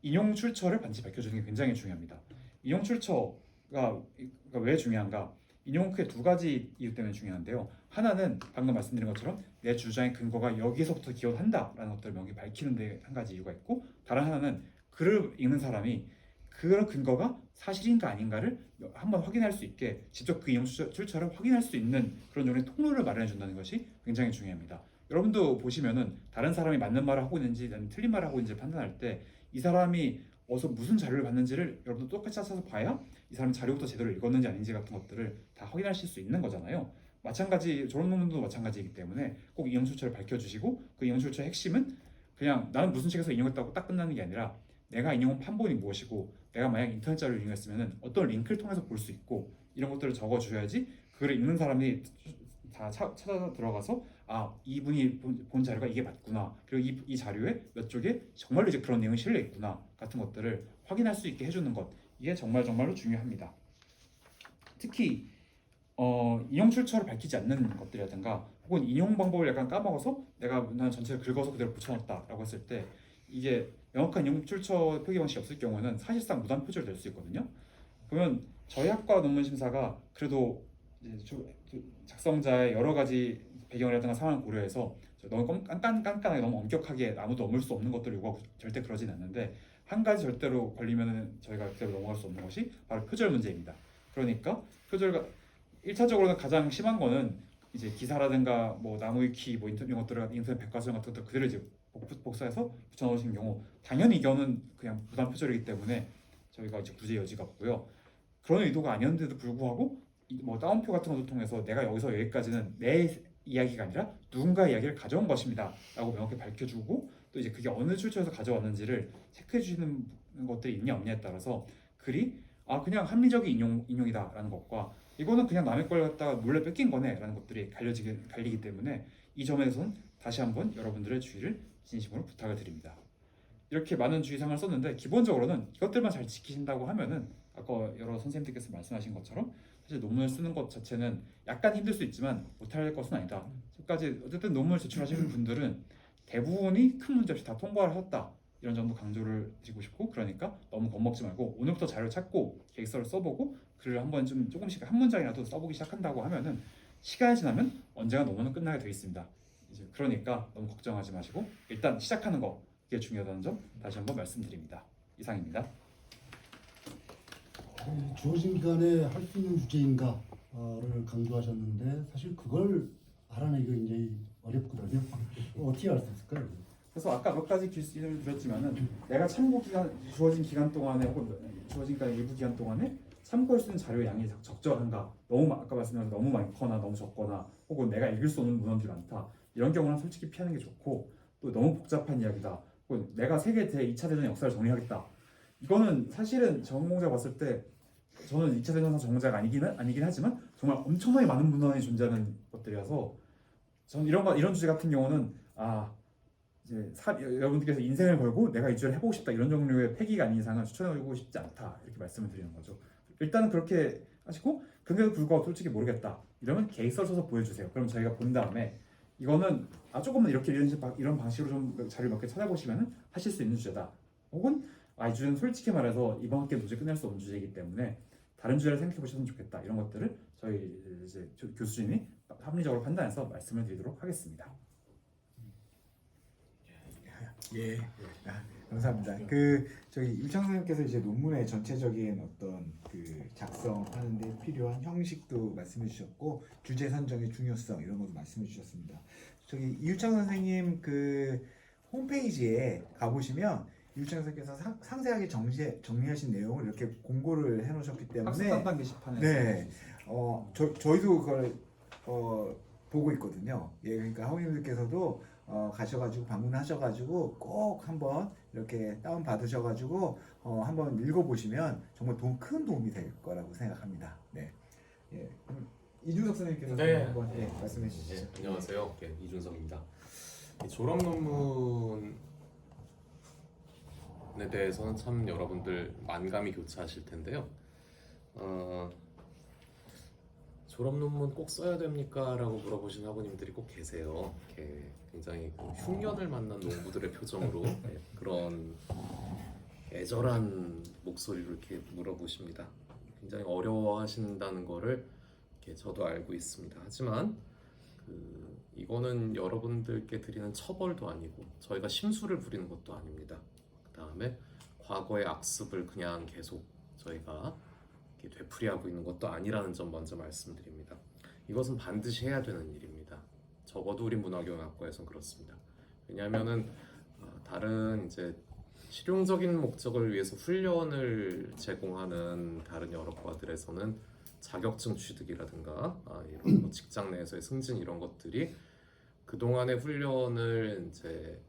인용 출처를 반드시 밝혀주는 게 굉장히 중요합니다. 인용 출처가 왜 중요한가? 인용 크게 두 가지 이유 때문에 중요한데요. 하나는 방금 말씀드린 것처럼 내 주장의 근거가 여기서부터 기원한다라는 것들을 명확히 밝히는 데 한 가지 이유가 있고 다른 하나는 글을 읽는 사람이 그런 근거가 사실인가 아닌가를 한번 확인할 수 있게 직접 그 인용 출처를 확인할 수 있는 그런 종류의 통로를 마련해 준다는 것이 굉장히 중요합니다. 여러분도 보시면은 다른 사람이 맞는 말을 하고 있는지 아니면 틀린 말을 하고 있는지 판단할 때 이 사람이 어디서 무슨 자료를 봤는지를 여러분도 똑같이 찾아서 봐야 이 사람이 자료부터 제대로 읽었는지 아닌지 같은 것들을 다 확인하실 수 있는 거잖아요. 마찬가지 졸업 논문도 마찬가지이기 때문에 꼭 인용 출처를 밝혀주시고 그 인용 출처의 핵심은 그냥 나는 무슨 책에서 인용했다고 딱 끝나는 게 아니라 내가 인용한 판본이 무엇이고 내가 만약 인터넷 자료를 이용했으면 어떤 링크를 통해서 볼 수 있고 이런 것들을 적어주셔야지 글을 읽는 사람이 다 찾아 들어가서 이분이 본 자료가 이게 맞구나 그리고 이 자료에 몇 쪽에 정말로 이제 그런 내용이 실려 있구나 같은 것들을 확인할 수 있게 해주는 것 이게 정말로 중요합니다. 특히 인용 출처를 밝히지 않는 것들이라든가 혹은 인용 방법을 약간 까먹어서 내가 문단 전체를 긁어서 그대로 붙여놨다라고 했을 때 이게 명확한 인용 출처 표기 방식이 없을 경우는 사실상 무단 표절될 수 있거든요. 그러면 저희 학과 논문 심사가 그래도 이제 작성자의 여러 가지 배경이라든가 상황을 고려해서 너무 깐깐하게 너무 엄격하게 아무도 넘을 수 없는 것들을 요구하고 절대 그러진 않는데 한 가지 절대로 걸리면은 저희가 그대로 넘어갈 수 없는 것이 바로 표절 문제입니다. 그러니까 표절가 1차적으로는 가장 심한 거는 이제 기사라든가 뭐 나무위키 뭐 이런 것들을 인터넷 백과사전 같은 것들 그대로 이제 복사해서 붙여넣으신 경우 당연히 이거는 그냥 무단 표절이기 때문에 저희가 이제 구제 여지가 없고요. 그런 의도가 아니었는데도 불구하고 뭐 따옴표 같은 것을 통해서 내가 여기서 여기까지는 내 이야기가 아니라 누군가의 이야기를 가져온 것입니다라고 명확히 밝혀주고 또 이제 그게 어느 출처에서 가져왔는지를 체크해 주시는 것들이 있냐 없냐에 따라서 글이 그냥 합리적인 인용이다라는 것과 이거는 그냥 남의 걸 갖다가 몰래 뺏긴 거네라는 것들이 갈리기 때문에 이 점에서는 다시 한번 여러분들의 주의를 진심으로 부탁을 드립니다. 이렇게 많은 주의사항을 썼는데 기본적으로는 이것들만 잘 지키신다고 하면은 아까 여러 선생님들께서 말씀하신 것처럼 사실 논문을 쓰는 것 자체는 약간 힘들 수 있지만 못할 것은 아니다. 끝까지 어쨌든 논문을 제출하시는 분들은 대부분이 큰 문제 없이 다 통과를 하셨다. 이런 점도 강조를 드리고 싶고 그러니까 너무 겁먹지 말고 오늘부터 자료를 찾고 계획서를 써보고 글을 한번 좀 조금씩 한 문장이라도 써보기 시작한다고 하면은 시간이 지나면 언젠가 논문은 끝나게 되어 있습니다. 이제 그러니까 너무 걱정하지 마시고 일단 시작하는 거 이게 중요하다는 점 다시 한번 말씀드립니다. 이상입니다. 주어진 기간에 할 수 있는 주제인가를 강조하셨는데 사실 그걸 알아내기가 굉장히 어렵거든요. 어떻게 알 수 있을까요? 그래서 아까 몇 가지 기술을 드렸지만은 내가 참고 기간 주어진 기간 동안에 혹은 주어진 일부 기간 동안에 참고할 수 있는 자료의 양이 적절한가 너무 아까 말씀드린 너무 많거나 너무 적거나 혹은 내가 읽을 수 없는 문헌들이 많다 이런 경우는 솔직히 피하는 게 좋고 또 너무 복잡한 이야기다 혹은 내가 세계 제2차 대전 역사를 정리하겠다 이거는 사실은 전공자 봤을 때 저는 2차 대전사 전공자가 아니긴 하지만 정말 엄청나게 많은 문헌이 존재하는 것들이라서 저는 이런 주제 같은 경우는 이제 여러분들께서 인생을 걸고 내가 이 주제를 해보고 싶다 이런 종류의 패기가 아닌 이상은 추천해주고 싶지 않다 이렇게 말씀을 드리는 거죠. 일단은 그렇게 하시고 근데도 불구하고 솔직히 모르겠다 이러면 계획서를 써서 보여주세요. 그럼 저희가 본 다음에 이거는 조금은 이런 방식으로 좀 자료 몇 개 찾아보시면 하실 수 있는 주제다. 혹은 이 주제는 솔직히 말해서 이번 학기에 도저히 끝낼 수 없는 주제이기 때문에 다른 주제를 생각해 보셨으면 좋겠다. 이런 것들을 저희 이제 교수님이 합리적으로 판단해서 말씀을 드리도록 하겠습니다. 예, 감사합니다. 저희 유창 선생님께서 이제 논문의 전체적인 어떤 작성하는데 필요한 형식도 말씀해 주셨고 주제 선정의 중요성 이런 것도 말씀해 주셨습니다. 저기 이유창 선생님 홈페이지에 가보시면 이유창 선생님께서 상세하게 정리하신 내용을 이렇게 공고를 해놓으셨기 때문에 학습 담당 게시판에 네, 저희도 그걸 보고 있거든요. 예, 그러니까 학우님들께서도 가셔가지고 방문하셔가지고 꼭 한번 이렇게 다운 받으셔가지고 한번 읽어보시면 정말 큰 도움이 될 거라고 생각합니다. 네, 예, 그럼 이준석 선생님께서 한번 말씀해 주시죠. 안녕하세요. 이준석입니다. 이 졸업 논문에 대해서는 참 여러분들 만감이 교차하실 텐데요. 졸업 논문 꼭 써야 됩니까? 라고 물어보시는 학우님들이 꼭 계세요. 이렇게 굉장히 흉년을 만난 농부들의 표정으로 그런 애절한 목소리로 이렇게 물어보십니다. 굉장히 어려워하신다는 거를 이렇게 저도 알고 있습니다. 하지만 이거는 여러분들께 드리는 처벌도 아니고 저희가 심술을 부리는 것도 아닙니다. 그 다음에 과거의 악습을 그냥 계속 저희가 되풀이하고 있는 것도 아니라는 점 먼저 말씀드립니다. 이것은 반드시 해야 되는 일입니다. 적어도 우리 문화교양학과에선 그렇습니다. 왜냐하면은 다른 이제 실용적인 목적을 위해서 훈련을 제공하는 다른 여러 과들에서는 자격증 취득이라든가 이런 뭐 직장 내에서의 승진 이런 것들이 그동안의 훈련을 이제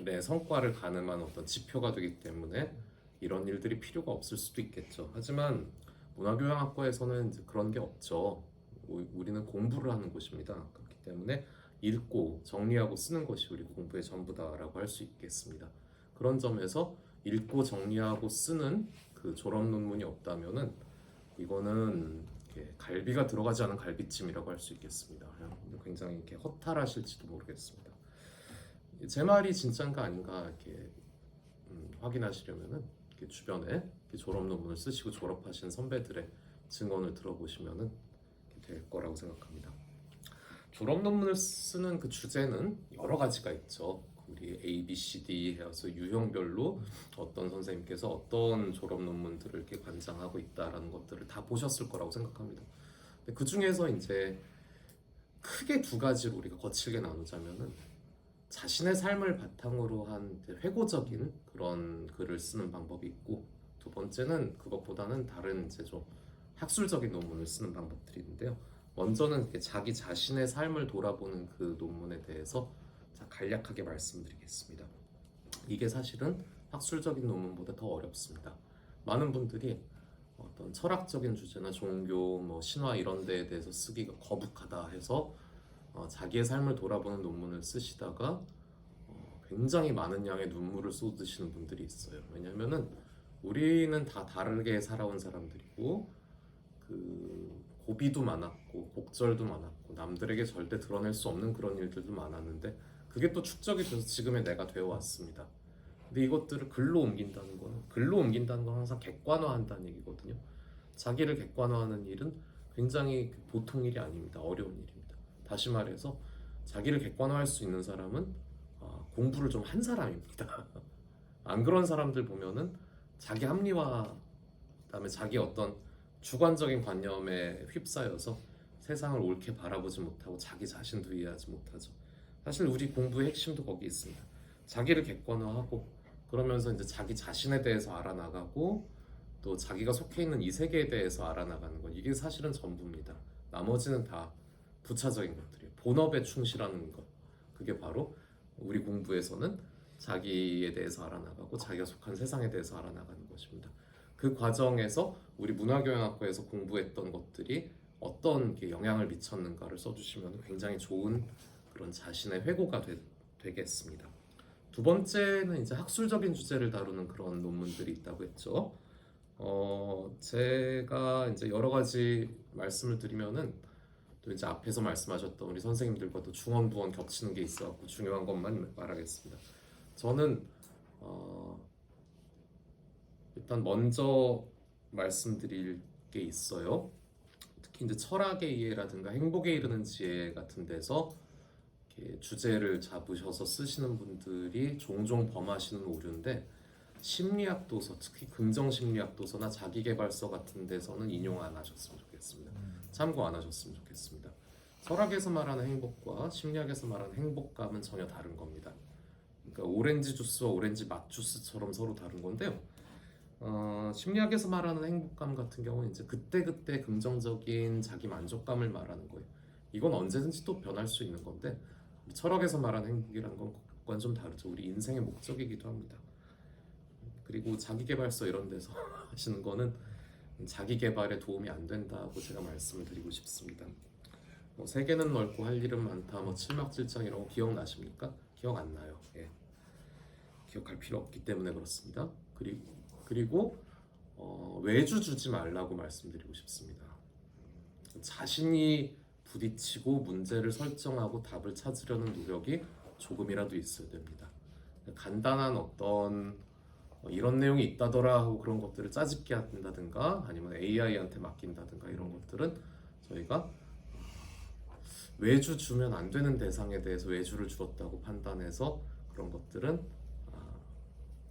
내 성과를 가늠한 어떤 지표가 되기 때문에 이런 일들이 필요가 없을 수도 있겠죠. 하지만 문화교양학과에서는 이제 그런 게 없죠. 우리는 공부를 하는 곳입니다. 그렇기 때문에 읽고 정리하고 쓰는 것이 우리 공부의 전부다라고 할 수 있겠습니다. 그런 점에서 읽고 정리하고 쓰는 그 졸업 논문이 없다면은 이거는 갈비가 들어가지 않은 갈비찜이라고 할 수 있겠습니다. 굉장히 이렇게 허탈하실지도 모르겠습니다. 제 말이 진짜인가 아닌가 이렇게 확인하시려면은 이렇게 주변에 이렇게 졸업 논문을 쓰시고 졸업하신 선배들의 증언을 들어보시면은 될 거라고 생각합니다. 졸업 논문을 쓰는 그 주제는 여러 가지가 있죠. 우리 A, B, C, D 해서 유형별로 어떤 선생님께서 어떤 졸업 논문들을 이렇게 관장하고 있다라는 것들을 다 보셨을 거라고 생각합니다. 근데 그 중에서 이제 크게 두 가지로 우리가 거칠게 나누자면은 자신의 삶을 바탕으로 한 회고적인 그런 글을 쓰는 방법이 있고 두 번째는 그것보다는 다른 이제 좀 학술적인 논문을 쓰는 방법들이 있는데요. 먼저는 이렇게 자기 자신의 삶을 돌아보는 그 논문에 대해서 간략하게 말씀드리겠습니다. 이게 사실은 학술적인 논문보다 더 어렵습니다. 많은 분들이 어떤 철학적인 주제나 종교, 뭐 신화 이런 데에 대해서 쓰기가 거북하다 해서 자기의 삶을 돌아보는 논문을 쓰시다가 굉장히 많은 양의 눈물을 쏟으시는 분들이 있어요. 왜냐하면은 우리는 다 다르게 살아온 사람들이고 그 고비도 많았고 곡절도 많았고 남들에게 절대 드러낼 수 없는 그런 일들도 많았는데 그게 또 축적이 돼서 지금의 내가 되어 왔습니다. 근데 이것들을 글로 옮긴다는 건 항상 객관화한다는 얘기거든요. 자기를 객관화하는 일은 굉장히 보통 일이 아닙니다. 어려운 일입니다. 다시 말해서 자기를 객관화할 수 있는 사람은 공부를 좀 한 사람입니다. 안 그런 사람들 보면은 자기 합리화, 그다음에 자기 어떤 주관적인 관념에 휩싸여서 세상을 옳게 바라보지 못하고 자기 자신도 이해하지 못하죠. 사실 우리 공부의 핵심도 거기 있습니다. 자기를 객관화하고 그러면서 이제 자기 자신에 대해서 알아나가고 또 자기가 속해 있는 이 세계에 대해서 알아나가는 것, 이게 사실은 전부입니다. 나머지는 다 부차적인 것들이에요. 본업에 충실하는 것, 그게 바로 우리 공부에서는 자기에 대해서 알아나가고 자기가 속한 세상에 대해서 알아나가는 것입니다. 그 과정에서 우리 문화교양학과에서 공부했던 것들이 어떤 영향을 미쳤는가를 써주시면 굉장히 좋은 그런 자신의 회고가 되겠습니다. 두 번째는 이제 학술적인 주제를 다루는 그런 논문들이 있다고 했죠. 제가 이제 여러 가지 말씀을 드리면은 또 이제 앞에서 말씀하셨던 우리 선생님들과도 중언부언 겹치는 게 있어갖고 중요한 것만 말하겠습니다. 저는 일단 먼저 말씀드릴 게 있어요. 특히 이제 철학의 이해라든가 행복에 이르는 지혜 같은 데서 이렇게 주제를 잡으셔서 쓰시는 분들이 종종 범하시는 오류인데 심리학 도서, 특히 긍정 심리학 도서나 자기계발서 같은 데서는 인용 안 하셨으면 좋겠습니다. 참고 안 하셨으면 좋겠습니다. 철학에서 말하는 행복과 심리학에서 말하는 행복감은 전혀 다른 겁니다. 그러니까 오렌지 주스와 오렌지 맛 주스처럼 서로 다른 건데요. 심리학에서 말하는 행복감 같은 경우는 이제 그때그때 긍정적인 자기 만족감을 말하는 거예요. 이건 언제든지 또 변할 수 있는 건데 철학에서 말하는 행복이란 건 좀 다르죠. 우리 인생의 목적이기도 합니다. 그리고 자기계발서 이런 데서 하시는 거는 자기계발에 도움이 안 된다고 제가 말씀을 드리고 싶습니다. 뭐 세계는 넓고 할 일은 많다, 뭐 칠막질장 이런 거 기억나십니까? 기억 안 나요. 예. 기억할 필요 없기 때문에 그렇습니다. 그리고 외주 주지 말라고 말씀드리고 싶습니다. 자신이 부딪히고 문제를 설정하고 답을 찾으려는 노력이 조금이라도 있어야 됩니다. 간단한 어떤 이런 내용이 있다더라 하고 그런 것들을 짜집기 한다든가 아니면 AI한테 맡긴다든가 이런 것들은 저희가 외주 주면 안 되는 대상에 대해서 외주를 주었다고 판단해서 그런 것들은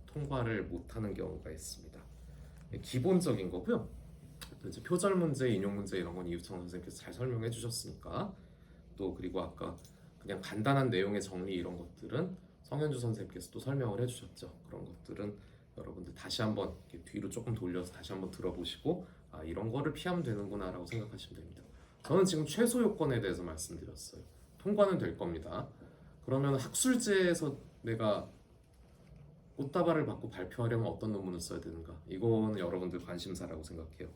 통과를 못하는 경우가 있습니다. 기본적인 거고요. 또 이제 표절 문제, 인용 문제 이런 건 이유청 선생님께서 잘 설명해 주셨으니까 또 그리고 아까 그냥 간단한 내용의 정리 이런 것들은 성현주 선생님께서 또 설명을 해주셨죠. 그런 것들은 여러분들 다시 한번 뒤로 조금 돌려서 다시 한번 들어보시고 이런 거를 피하면 되는구나 라고 생각하시면 됩니다. 저는 지금 최소 요건에 대해서 말씀드렸어요. 통과는 될 겁니다. 그러면 학술제에서 내가 꽃다발을 받고 발표하려면 어떤 논문을 써야 되는가? 이거는 여러분들 관심사라고 생각해요.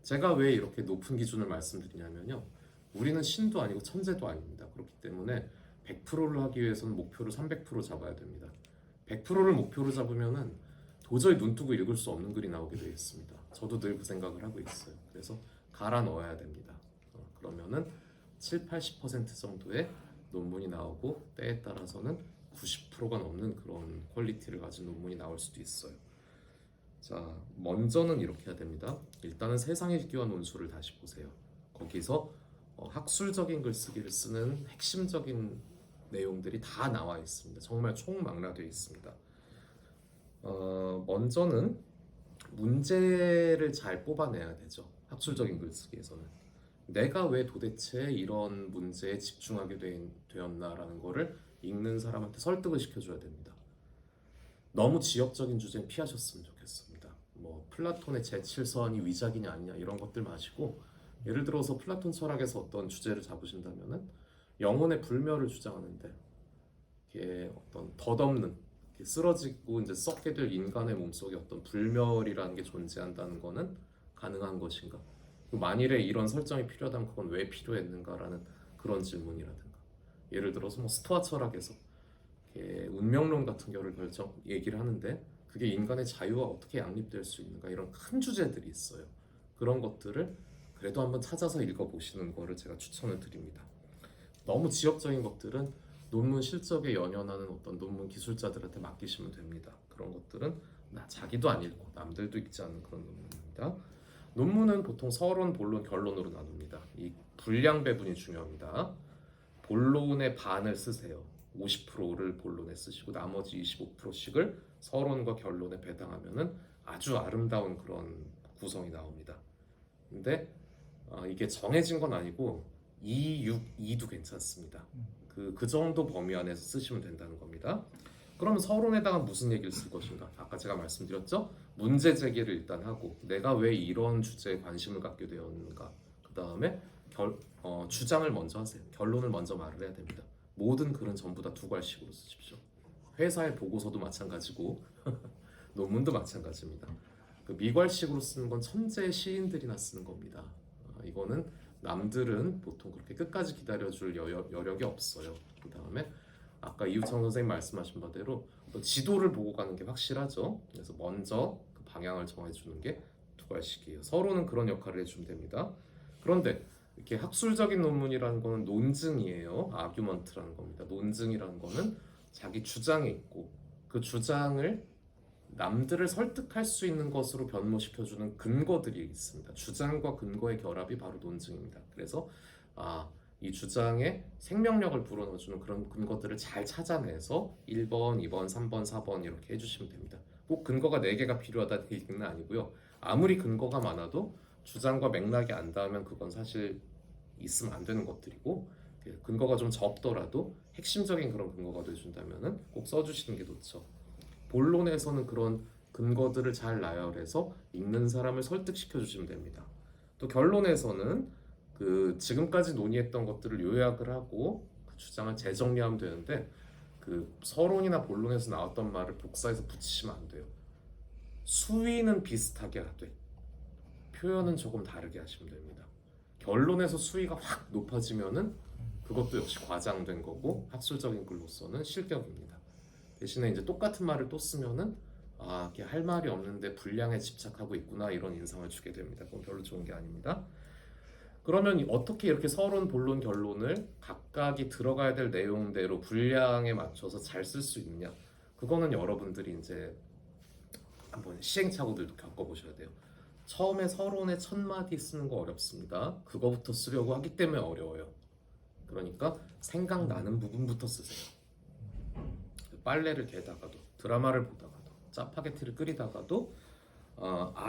제가 왜 이렇게 높은 기준을 말씀드리냐면요. 우리는 신도 아니고 천재도 아닙니다. 그렇기 때문에 100%를 하기 위해서는 목표를 300% 잡아야 됩니다. 100%를 목표로 잡으면은 도저히 눈 뜨고 읽을 수 없는 글이 나오게 되어 있습니다. 저도 늘 그 생각을 하고 있어요. 그래서 갈아 넣어야 됩니다. 그러면은 7-80% 정도의 논문이 나오고 때에 따라서는 90%가 넘는 그런 퀄리티를 가진 논문이 나올 수도 있어요. 자, 먼저는 이렇게 해야 됩니다. 일단은 세상 읽기와 논술을 다시 보세요. 거기서 학술적인 글쓰기를 쓰는 핵심적인 내용들이 다 나와 있습니다. 정말 총망라되어 있습니다. 먼저는 문제를 잘 뽑아내야 되죠. 학술적인 글쓰기에서는 내가 왜 도대체 이런 문제에 집중하게 되었나라는 거를 읽는 사람한테 설득을 시켜줘야 됩니다. 너무 지역적인 주제는 피하셨으면 좋겠습니다. 뭐 플라톤의 제7서원이 위작이냐 아니냐 이런 것들 마시고 예를 들어서 플라톤 철학에서 어떤 주제를 잡으신다면은 영혼의 불멸을 주장하는데 이게 어떤 덧없는 쓰러지고 이제 썩게 될 인간의 몸속에 어떤 불멸이라는 게 존재한다는 거는 가능한 것인가? 만일에 이런 설정이 필요하다면 그건 왜 필요했는가라는 그런 질문이라든가 예를 들어서 뭐 스토아 철학에서 운명론 같은 거를 얘기를 하는데 그게 인간의 자유와 어떻게 양립될 수 있는가 이런 큰 주제들이 있어요. 그런 것들을 그래도 한번 찾아서 읽어보시는 거를 제가 추천을 드립니다. 너무 지역적인 것들은 논문 실적에 연연하는 어떤 논문 기술자들한테 맡기시면 됩니다. 그런 것들은 자기도 안 읽고 남들도 읽지 않는 그런 논문입니다. 논문은 보통 서론, 본론, 결론으로 나눕니다. 이 분량 배분이 중요합니다. 본론의 반을 쓰세요. 50%를 본론에 쓰시고 나머지 25%씩을 서론과 결론에 배당하면은 아주 아름다운 그런 구성이 나옵니다. 근데 이게 정해진 건 아니고 2, 6, 2도 괜찮습니다. 그 정도 범위 안에서 쓰시면 된다는 겁니다. 그럼 서론에다가 무슨 얘기를 쓸 것인가? 아까 제가 말씀드렸죠? 문제 제기를 일단 하고 내가 왜 이런 주제에 관심을 갖게 되었는가? 그 다음에 주장을 먼저 하세요. 결론을 먼저 말을 해야 됩니다. 모든 글은 전부 다 두 괄식으로 쓰십시오. 회사의 보고서도 마찬가지고 논문도 마찬가지입니다. 그 미괄식으로 쓰는 건 천재 시인들이나 쓰는 겁니다. 이거는 남들은 보통 그렇게 끝까지 기다려줄 여력이 없어요. 그 다음에 아까 이우창 선생님 말씀하신 바대로 지도를 보고 가는 게 확실하죠. 그래서 먼저 그 방향을 정해주는 게 두괄식이에요. 서로는 그런 역할을 해주면 됩니다. 그런데 이렇게 학술적인 논문이라는 거는 논증이에요. 아규먼트라는 겁니다. 논증이라는 거는 자기 주장이 있고 그 주장을 남들을 설득할 수 있는 것으로 변모시켜주는 근거들이 있습니다. 주장과 근거의 결합이 바로 논증입니다. 그래서 이 주장에 생명력을 불어넣어주는 그런 근거들을 잘 찾아내서 1번, 2번, 3번, 4번 이렇게 해주시면 됩니다. 꼭 근거가 4개가 필요하다는 얘기는 아니고요. 아무리 근거가 많아도 주장과 맥락이 안 닿으면 그건 사실 있으면 안 되는 것들이고 근거가 좀 적더라도 핵심적인 그런 근거가 돼준다면 꼭 써주시는 게 좋죠. 본론에서는 그런 근거들을 잘 나열해서 읽는 사람을 설득시켜 주시면 됩니다. 또 결론에서는 그 지금까지 논의했던 것들을 요약을 하고 그 주장을 재정리하면 되는데 그 서론이나 본론에서 나왔던 말을 복사해서 붙이시면 안 돼요. 수위는 비슷하게 하되 표현은 조금 다르게 하시면 됩니다. 결론에서 수위가 확 높아지면은 그것도 역시 과장된 거고 학술적인 글로서는 실격입니다. 대신에 이제 똑같은 말을 또 쓰면은 이게 할 말이 없는데 분량에 집착하고 있구나 이런 인상을 주게 됩니다. 그건 별로 좋은 게 아닙니다. 그러면 어떻게 이렇게 서론, 본론, 결론을 각각이 들어가야 될 내용대로 분량에 맞춰서 잘 쓸 수 있느냐? 그거는 여러분들이 이제 한번 시행착오들도 겪어보셔야 돼요. 처음에 서론에 1000마디 쓰는 거 어렵습니다. 그거부터 쓰려고 하기 때문에 어려워요. 그러니까 생각나는 부분부터 쓰세요. 빨래를 개다가도 드라마를 보다가도 짜파게티를 끓이다가도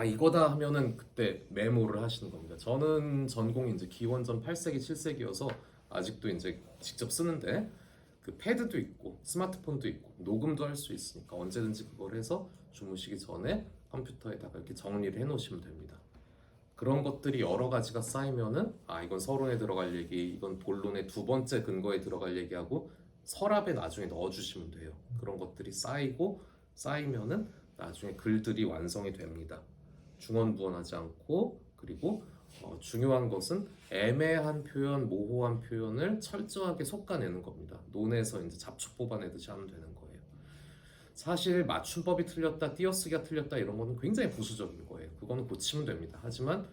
이거다 하면은 그때 메모를 하시는 겁니다. 저는 전공이 이제 기원전 8세기 7세기여서 아직도 이제 직접 쓰는데 그 패드도 있고 스마트폰도 있고 녹음도 할 수 있으니까 언제든지 그걸 해서 주무시기 전에 컴퓨터에다가 이렇게 정리를 해 놓으시면 됩니다. 그런 것들이 여러 가지가 쌓이면은 이건 서론에 들어갈 얘기, 이건 본론의 두 번째 근거에 들어갈 얘기하고 서랍에 나중에 넣어주시면 돼요. 그런 것들이 쌓이면은 나중에 글들이 완성이 됩니다. 중언부언하지 않고 그리고 중요한 것은 애매한 표현, 모호한 표현을 철저하게 솎아내는 겁니다. 논에서 이제 잡초 뽑아내듯이 하면 되는 거예요. 사실 맞춤법이 틀렸다, 띄어쓰기가 틀렸다 이런 거는 굉장히 부수적인 거예요. 그거는 고치면 됩니다. 하지만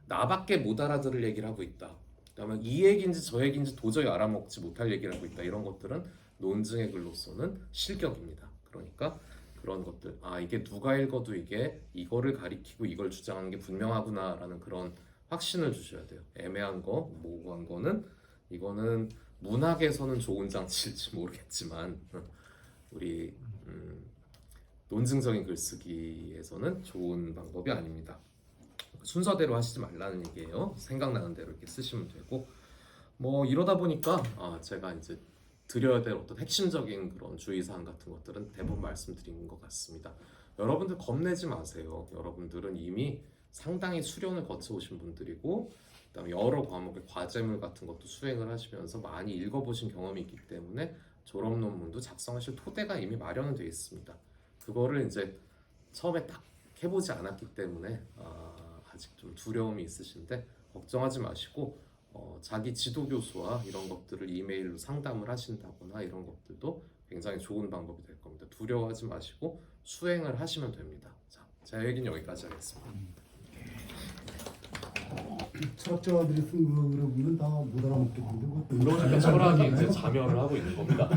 나밖에 못 알아들을 얘기를 하고 있다. 그다음에 이 얘기인지 저 얘기인지 도저히 알아먹지 못할 얘기를 하고 있다. 이런 것들은 논증의 글로서는 실격입니다. 그러니까 그런 것들, 이게 누가 읽어도 이게 이거를 가리키고 이걸 주장하는 게 분명하구나라는 그런 확신을 주셔야 돼요. 애매한 거, 모호한 거는 이거는 문학에서는 좋은 장치일지 모르겠지만 우리 논증적인 글쓰기에서는 좋은 방법이 아닙니다. 순서대로 하시지 말라는 얘기예요. 생각나는 대로 이렇게 쓰시면 되고 뭐 이러다 보니까 제가 이제 드려야 될 어떤 핵심적인 그런 주의사항 같은 것들은 대부분 말씀드린 것 같습니다. 여러분들 겁내지 마세요. 여러분들은 이미 상당히 수련을 거쳐오신 분들이고 그다음에 여러 과목의 과제물 같은 것도 수행을 하시면서 많이 읽어보신 경험이 있기 때문에 졸업 논문도 작성하실 토대가 이미 마련은 되어 있습니다. 그거를 이제 처음에 딱 해보지 않았기 때문에 아직 좀 두려움이 있으신데 걱정하지 마시고 자기 지도 교수와 이런 것들을 이메일로 상담을 하신다거나 이런 것들도 굉장히 좋은 방법이 될 겁니다. 두려워하지 마시고 수행을 하시면 됩니다. 자, 제 얘기는 여기까지 하겠습니다. 철학자들이 쓴 글을 보면 다 못 알아먹겠는데 그러니까 철학이 이제 자멸을 하고 있는 겁니다.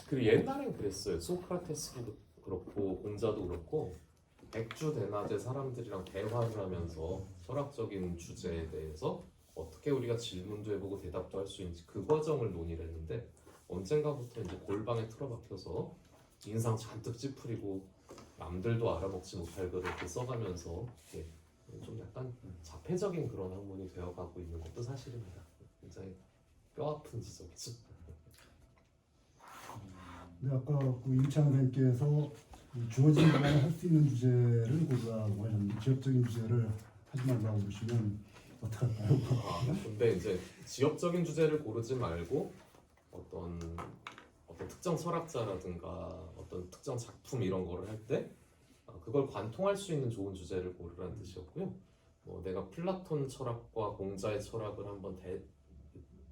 그리고 옛날엔 그랬어요. 소크라테스도 그렇고 곤자도 그렇고 백주대낮에 사람들이랑 대화를 하면서 철학적인 주제에 대해서 어떻게 우리가 질문도 해보고 대답도 할 수 있는지 그 과정을 논의를 했는데 언젠가부터 이제 골방에 틀어박혀서 인상 잔뜩 찌푸리고 남들도 알아먹지 못할 글을 이렇게 써가면서 좀 약간 자폐적인 그런 학문이 되어가고 있는 것도 사실입니다. 굉장히 뼈아픈 지적이죠. 근데 아까 그 임창 선생님께서 주어진 것만 할 수 있는 주제를 고르라고 하셨는데 지역적인 주제를 하지 말라고 그러시면 어떡할까요? 근데 이제 지역적인 주제를 고르지 말고 어떤 특정 철학자라든가 어떤 특정 작품 이런 거를 할 때 그걸 관통할 수 있는 좋은 주제를 고르라는 뜻이었고요. 내가 플라톤 철학과 공자의 철학을 한번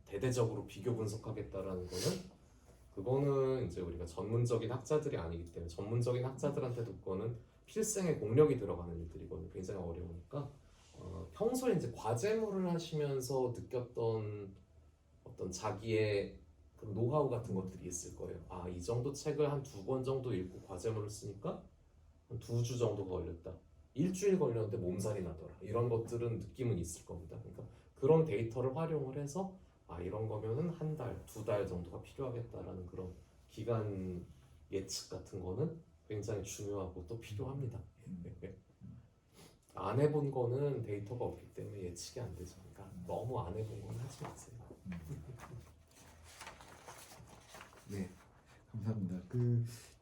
대대적으로 비교 분석하겠다라는 그거는 이제 우리가 전문적인 학자들이 아니기 때문에 전문적인 학자들한테도 그거는 필생의 공력이 들어가는 일들이거든요. 굉장히 어려우니까 평소에 이제 과제물을 하시면서 느꼈던 어떤 자기의 그 노하우 같은 것들이 있을 거예요. 이 정도 책을 한 2권 정도 읽고 과제물을 쓰니까 한 2주 정도가 걸렸다. 일주일 걸렸는데 몸살이 나더라. 이런 것들은 느낌은 있을 겁니다. 그러니까 그런 데이터를 활용을 해서 이런 거면은 1달, 2달 정도가 필요하겠다라는 그런 기간 예측 같은 거는 굉장히 중요하고 또 필요합니다. 안 해본 거는 데이터가 없기 때문에 예측이 안 되죠. 그러니까 너무 안 해본 건 하지 마세요. 네, 감사합니다.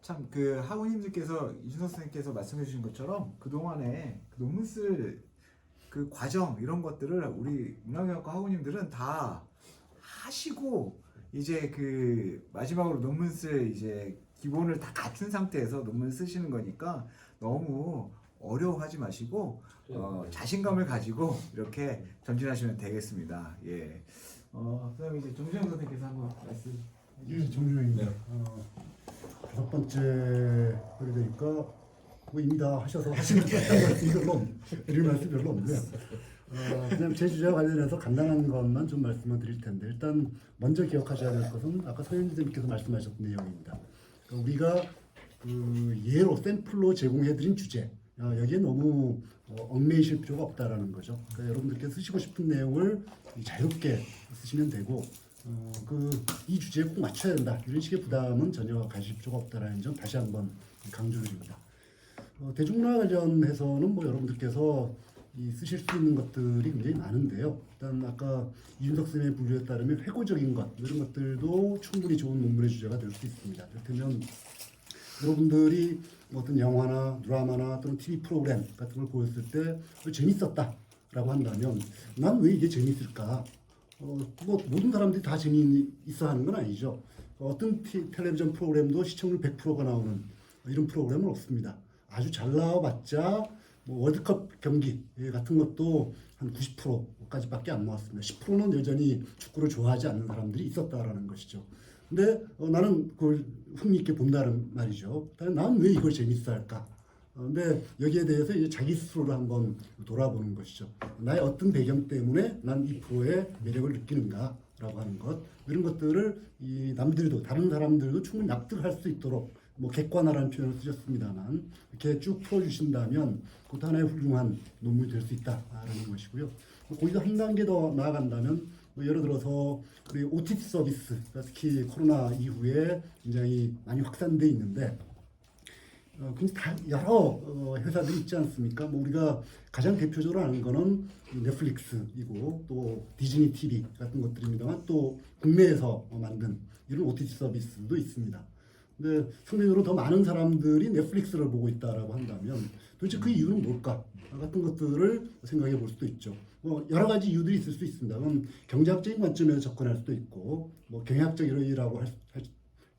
참 학우님들께서 이준석 선생님께서 말씀해주신 것처럼 그 동안에 논문 쓸 그 과정 이런 것들을 우리 문화경영학과 학우님들은 다 하시고 이제 그 마지막으로 논문 쓸 이제 기본을 다 갖춘 상태에서 논문 쓰시는 거니까 너무 어려워하지 마시고 자신감을 가지고 이렇게 전진하시면 되겠습니다. 예. 그다음에 이제 정주영 선생님께서 한번 말씀. 예, 정주영입니다. 5번째 그러니까 이미 다 하셔서 하시는 말씀 별로 없네요. 그냥 제 주제와 관련해서 간단한 것만 좀 말씀을 드릴 텐데 일단 먼저 기억하셔야 될 것은 아까 서현진 선생님께서 말씀하셨던 내용입니다. 그러니까 우리가 그 예로 샘플로 제공해드린 주제 여기에 너무 얽매이실 필요가 없다라는 거죠. 그러니까 여러분들께서 쓰시고 싶은 내용을 자유롭게 쓰시면 되고 이 주제에 꼭 맞춰야 된다 이런 식의 부담은 전혀 가질 필요가 없다라는 점 다시 한번 강조드립니다. 대중문화 관련해서는 여러분들께서 쓰실 수 있는 것들이 굉장히 많은데요. 일단 아까 이준석 선생님의 분류에 따르면 회고적인 것 이런 것들도 충분히 좋은 논문의 주제가 될 수 있습니다. 그렇다면 여러분들이 어떤 영화나 드라마나 또는 TV 프로그램 같은 걸 보였을 때 재밌었다라고 한다면 난 왜 이게 재밌을까? 모든 사람들이 다 재미있어 하는 건 아니죠. 어떤 텔레비전 프로그램도 시청률 100%가 나오는 이런 프로그램은 없습니다. 아주 잘 나와봤자 월드컵 경기 같은 것도 한 90%까지밖에 안 나왔습니다. 10%는 여전히 축구를 좋아하지 않는 사람들이 있었다라는 것이죠. 근데 나는 그걸 흥미있게 본다는 말이죠. 난 왜 이걸 재밌어 할까? 근데 여기에 대해서 이제 자기 스스로를 한번 돌아보는 것이죠. 나의 어떤 배경 때문에 난 이 프로의 매력을 느끼는가라고 하는 것 이런 것들을 남들도 다른 사람들도 충분히 납득할 수 있도록 객관화라는 표현을 쓰셨습니다만 이렇게 쭉 풀어주신다면 그것도 하나의 훌륭한 논문이 될 수 있다라는 것이고요. 거기서 한 단계 더 나아간다면 예를 들어서 우리 OTT 서비스 특히 코로나 이후에 굉장히 많이 확산돼 있는데 굉장히 여러 회사들이 있지 않습니까? 우리가 가장 대표적으로 아는 거는 넷플릭스이고 또 디즈니 TV 같은 것들입니다만 또 국내에서 만든 이런 OTT 서비스도 있습니다. 근데 상대적으로 더 많은 사람들이 넷플릭스를 보고 있다라고 한다면 도대체 그 이유는 뭘까? 같은 것들을 생각해 볼 수도 있죠. 뭐 여러 가지 이유들이 있을 수 있습니다. 그럼 경제학적인 관점에서 접근할 수도 있고 뭐 경영학적이라고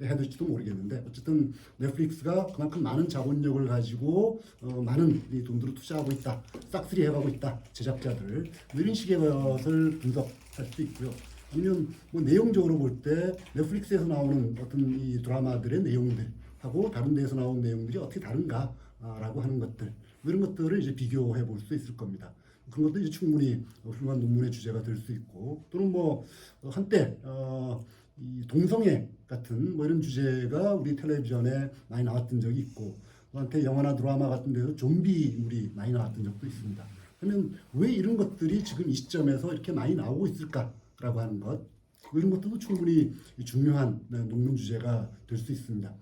해야 될지도 모르겠는데 어쨌든 넷플릭스가 그만큼 많은 자본력을 가지고 많은 이 돈들을 투자하고 있다, 싹쓸이 해가고 있다, 제작자들 뭐 이런 식의 것을 분석할 수도 있고요. 아니면 뭐 내용적으로 볼 때 넷플릭스에서 나오는 어떤 이 드라마들의 내용들하고 다른 데에서 나온 내용들이 어떻게 다른가라고 하는 것들 뭐 이런 것들을 이제 비교해 볼 수 있을 겁니다. 그런 것도 이제 충분히 훌륭한 논문의 주제가 될 수 있고 또는 뭐 한때 이 동성애 같은 뭐 이런 주제가 우리 텔레비전에 많이 나왔던 적이 있고 한때 영화나 드라마 같은 데서 좀비물이 많이 나왔던 적도 있습니다. 그러면 왜 이런 것들이 지금 이 시점에서 이렇게 많이 나오고 있을까라고 하는 것 이런 것들도 충분히 중요한 논문 주제가 될 수 있습니다.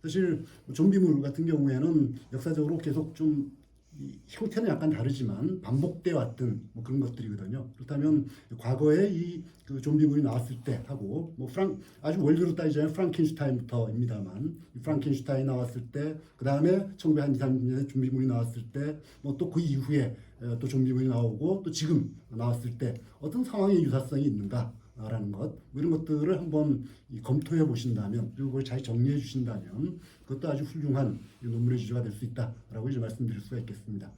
사실 좀비물 같은 경우에는 역사적으로 계속 좀 이 형태는 약간 다르지만 반복돼 왔던 뭐 그런 것들이거든요. 그렇다면 과거에 그 좀비물이 나왔을 때 하고 뭐 아주 원리로 따지자면 프랑켄슈타인부터입니다만 프랑켄슈타인 나왔을 때 그 다음에 1930년대 좀비물이 나왔을 때 뭐 또 그 이후에 또 좀비물이 나오고 또 지금 나왔을 때 어떤 상황의 유사성이 있는가라는 것 뭐 이런 것들을 한번 검토해 보신다면 그리고 그걸 잘 정리해 주신다면 그것도 아주 훌륭한 논문의 주제가 될 수 있다라고 이제 말씀드릴 수가 있겠습니다.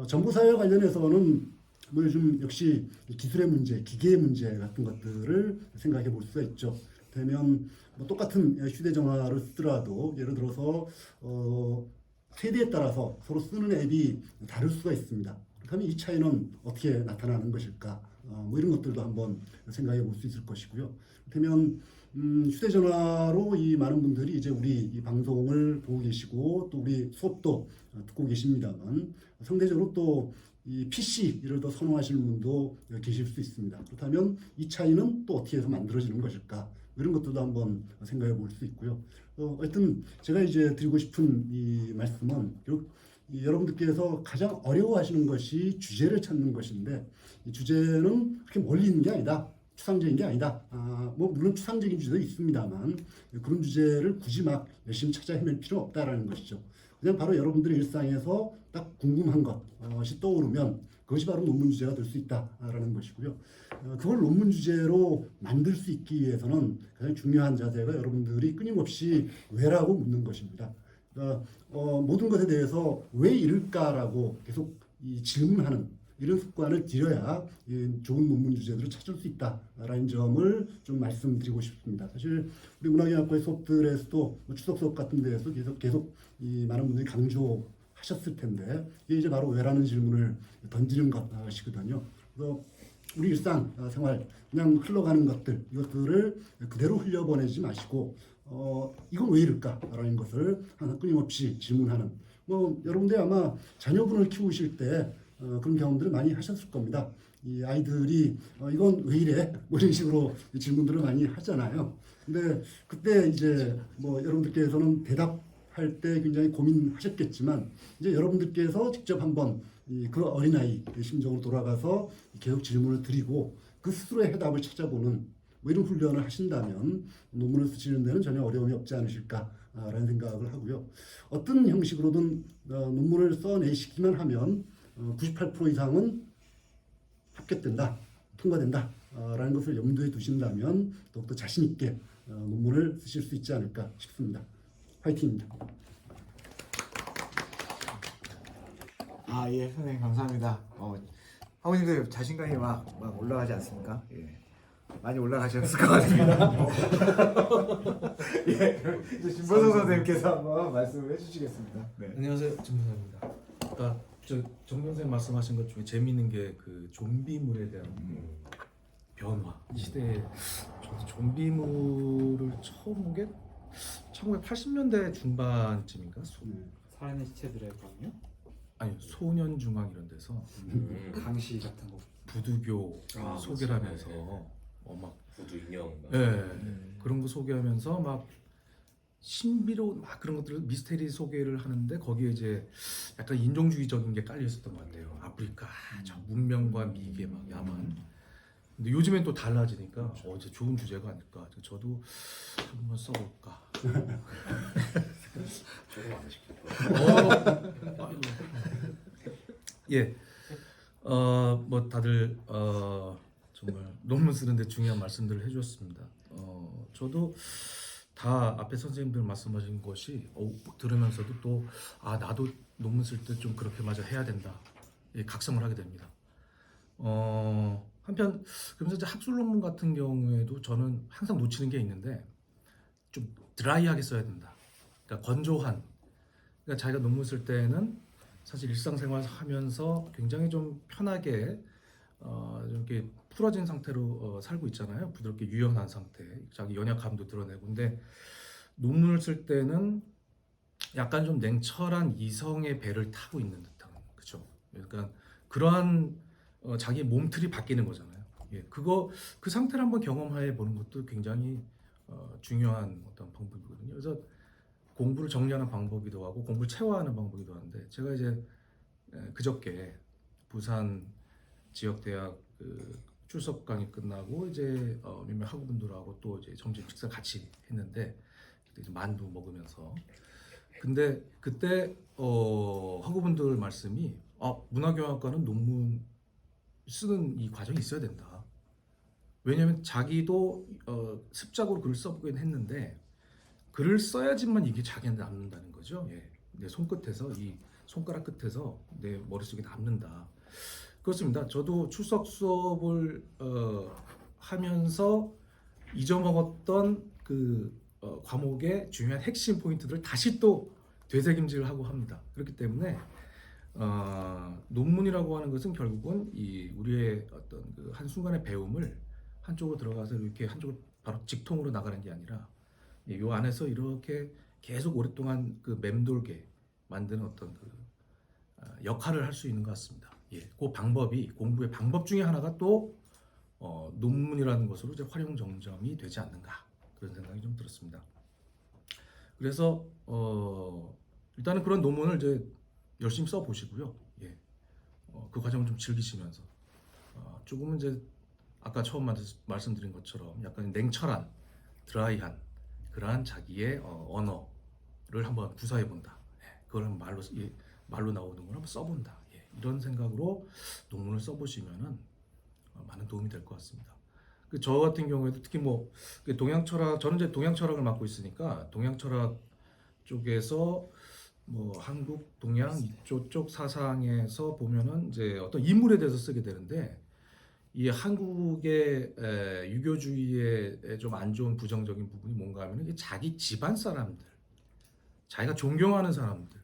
정보사회와 관련해서는 뭐 요즘 역시 기술의 문제, 기계의 문제 같은 것들을 생각해 볼 수가 있죠. 되면 뭐 똑같은 휴대전화를 쓰더라도 예를 들어서 세대에 따라서 서로 쓰는 앱이 다를 수가 있습니다. 그렇다면 이 차이는 어떻게 나타나는 것일까? 뭐 이런 것들도 한번 생각해 볼 수 있을 것이고요. 그렇다면 휴대전화로 이 많은 분들이 이제 우리 이 방송을 보고 계시고 또 우리 수업도 듣고 계십니다만 상대적으로 또 이 PC를 더 선호하시는 분도 계실 수 있습니다. 그렇다면 이 차이는 또 어떻게 해서 만들어지는 것일까? 이런 것들도 한번 생각해 볼 수 있고요. 하여튼 제가 이제 드리고 싶은 이 말씀은 여러분들께서 가장 어려워하시는 것이 주제를 찾는 것인데 이 주제는 그렇게 멀리 있는 게 아니다. 추상적인 게 아니다. 뭐 물론 추상적인 주제도 있습니다만 그런 주제를 굳이 막 열심히 찾아 헤맬 필요는 없다라는 것이죠. 그냥 바로 여러분들의 일상에서 딱 궁금한 것이 떠오르면 그것이 바로 논문 주제가 될 수 있다라는 것이고요. 그걸 논문 주제로 만들 수 있기 위해서는 가장 중요한 자세가 여러분들이 끊임없이 왜라고 묻는 것입니다. 그러니까 모든 것에 대해서 왜 이럴까라고 계속 질문하는 이런 습관을 들여야 좋은 논문 주제들을 찾을 수 있다라는 점을 좀 말씀드리고 싶습니다. 사실 우리 문학영화과의 수업들에서도 추석 수업 같은 데에서 계속 이 많은 분들이 강조하셨을 텐데 이게 이제 바로 왜라는 질문을 던지는 것이거든요. 그래서 우리 일상 생활 그냥 흘러가는 것들 이것들을 그대로 흘려보내지 마시고 이건 왜 이럴까라는 것을 항상 끊임없이 질문하는 뭐 여러분들 아마 자녀분을 키우실 때 그런 경험들을 많이 하셨을 겁니다. 이 아이들이 이건 왜 이래? 뭐 이런 식으로 질문들을 많이 하잖아요. 근데 그때 이제 뭐 여러분들께서는 대답할 때 굉장히 고민하셨겠지만 이제 여러분들께서 직접 한번 그 어린아이 심정으로 돌아가서 계속 질문을 드리고 그 스스로의 해답을 찾아보는 뭐 이런 훈련을 하신다면 논문을 쓰시는 데는 전혀 어려움이 없지 않으실까라는 생각을 하고요. 어떤 형식으로든 논문을 써내시기만 하면 98% 이상은 합격된다, 통과된다 라는 것을 염두에 두신다면 더욱더 자신 있게 논문을 쓰실 수 있지 않을까 싶습니다. 화이팅입니다. 예, 선생님 감사합니다. 학우님들 자신감이 막 올라가지 않습니까? 예. 많이 올라가셨을 것 같습니다. 예, 이제 진보성 선생님께서 한번 말씀을 해주시겠습니다. 네. 안녕하세요, 진보성입니다. 아까 정 선생 말씀하신 것 중에 재미있는 게 그 좀비물에 대한 변화. 이 시대에 저도 좀비물을 처음 본 게 1980년대 중반쯤인가? 살아있는 시체들의 방요? 아니 소년 중앙 이런 데서 강시 같은 거. 부두교 소개를 맞아요. 하면서 막 구두 인형. 그런 거 소개하면서 막 신비로 막 그런 것들을 미스테리 소개를 하는데 거기에 이제 약간 인종주의적인 게 깔려 있었던 것 같아요. 아프리카 저 문명과 미개 막 야만 근데 요즘엔 또 달라지니까 이제 좋은 주제가 아닐까. 저도 한번 써볼까. 저도 안 시켜요. 아이고. 예. 뭐 다들 정말 논문 쓰는데 중요한 말씀들을 해주셨습니다. 저도 다 앞에 선생님들 말씀하신 것이 들으면서도 또 나도 논문 쓸 때 좀 그렇게 마저 해야 된다. 예, 각성을 하게 됩니다. 한편 그러면서 이제 학술 논문 같은 경우에도 저는 항상 놓치는 게 있는데 좀 드라이하게 써야 된다. 그러니까 건조한. 그러니까 자기가 논문 쓸 때는 사실 일상생활 하면서 굉장히 좀 편하게 좀 이렇게 풀어진 상태로 살고 있잖아요. 부드럽게 유연한 상태, 자기 연약함도 드러내고. 근데 논문을 쓸 때는 약간 좀 냉철한 이성의 배를 타고 있는 듯한, 그죠? 그러니까 그러한 자기 몸틀이 바뀌는 거잖아요. 예, 그 상태를 한번 경험해 보는 것도 굉장히 중요한 어떤 방법이거든요. 그래서 공부를 정리하는 방법이기도 하고 공부를 체화하는 방법이기도 한데, 제가 이제 그저께 부산 지역대학 그 출석 강의 끝나고 이제 몇몇 학우분들하고 또 이제 점심 식사 같이 했는데 이제 만두 먹으면서, 근데 그때 학우분들 말씀이 문화경영학과는 논문 쓰는 이 과정이 있어야 된다. 왜냐하면 자기도 습작으로 글을 써보긴 했는데 글을 써야지만 이게 자기한테 남는다는 거죠. 예. 내 손끝에서, 이 손가락 끝에서 내 머릿속에 남는다. 그렇습니다. 저도 출석 수업을 하면서 잊어먹었던 그 과목의 중요한 핵심 포인트들을 다시 또 되새김질을 하고 합니다. 그렇기 때문에 논문이라고 하는 것은 결국은 이 우리의 어떤 그 한순간의 배움을 한쪽으로 들어가서 이렇게 한쪽으로 바로 직통으로 나가는 게 아니라 이 안에서 이렇게 계속 오랫동안 그 맴돌게 만드는 어떤 그 역할을 할 수 있는 것 같습니다. 예, 그 방법이, 공부의 방법 중에 하나가 또 논문이라는 것으로 이제 활용 정점이 되지 않는가, 그런 생각이 좀 들었습니다. 그래서 일단은 그런 논문을 이제 열심히 써 보시고요. 예, 그 과정을 좀 즐기시면서 조금은 이제 아까 처음 말씀드린 것처럼 약간 냉철한, 드라이한 그러한 자기의 언어를 한번 구사해 본다. 예, 그걸 말로 나오는 걸 한번 써본다. 예, 이런 생각으로 논문을 써보시면은 많은 도움이 될 것 같습니다. 저 같은 경우에도 특히 뭐 동양 철학, 저는 이제 동양 철학을 맡고 있으니까 동양 철학 쪽에서 뭐 한국, 동양 이쪽 사상에서 보면은 이제 어떤 인물에 대해서 쓰게 되는데, 이 한국의 유교주의의 좀 안 좋은 부정적인 부분이 뭔가 하면 이게 자기 집안 사람들, 자기가 존경하는 사람들,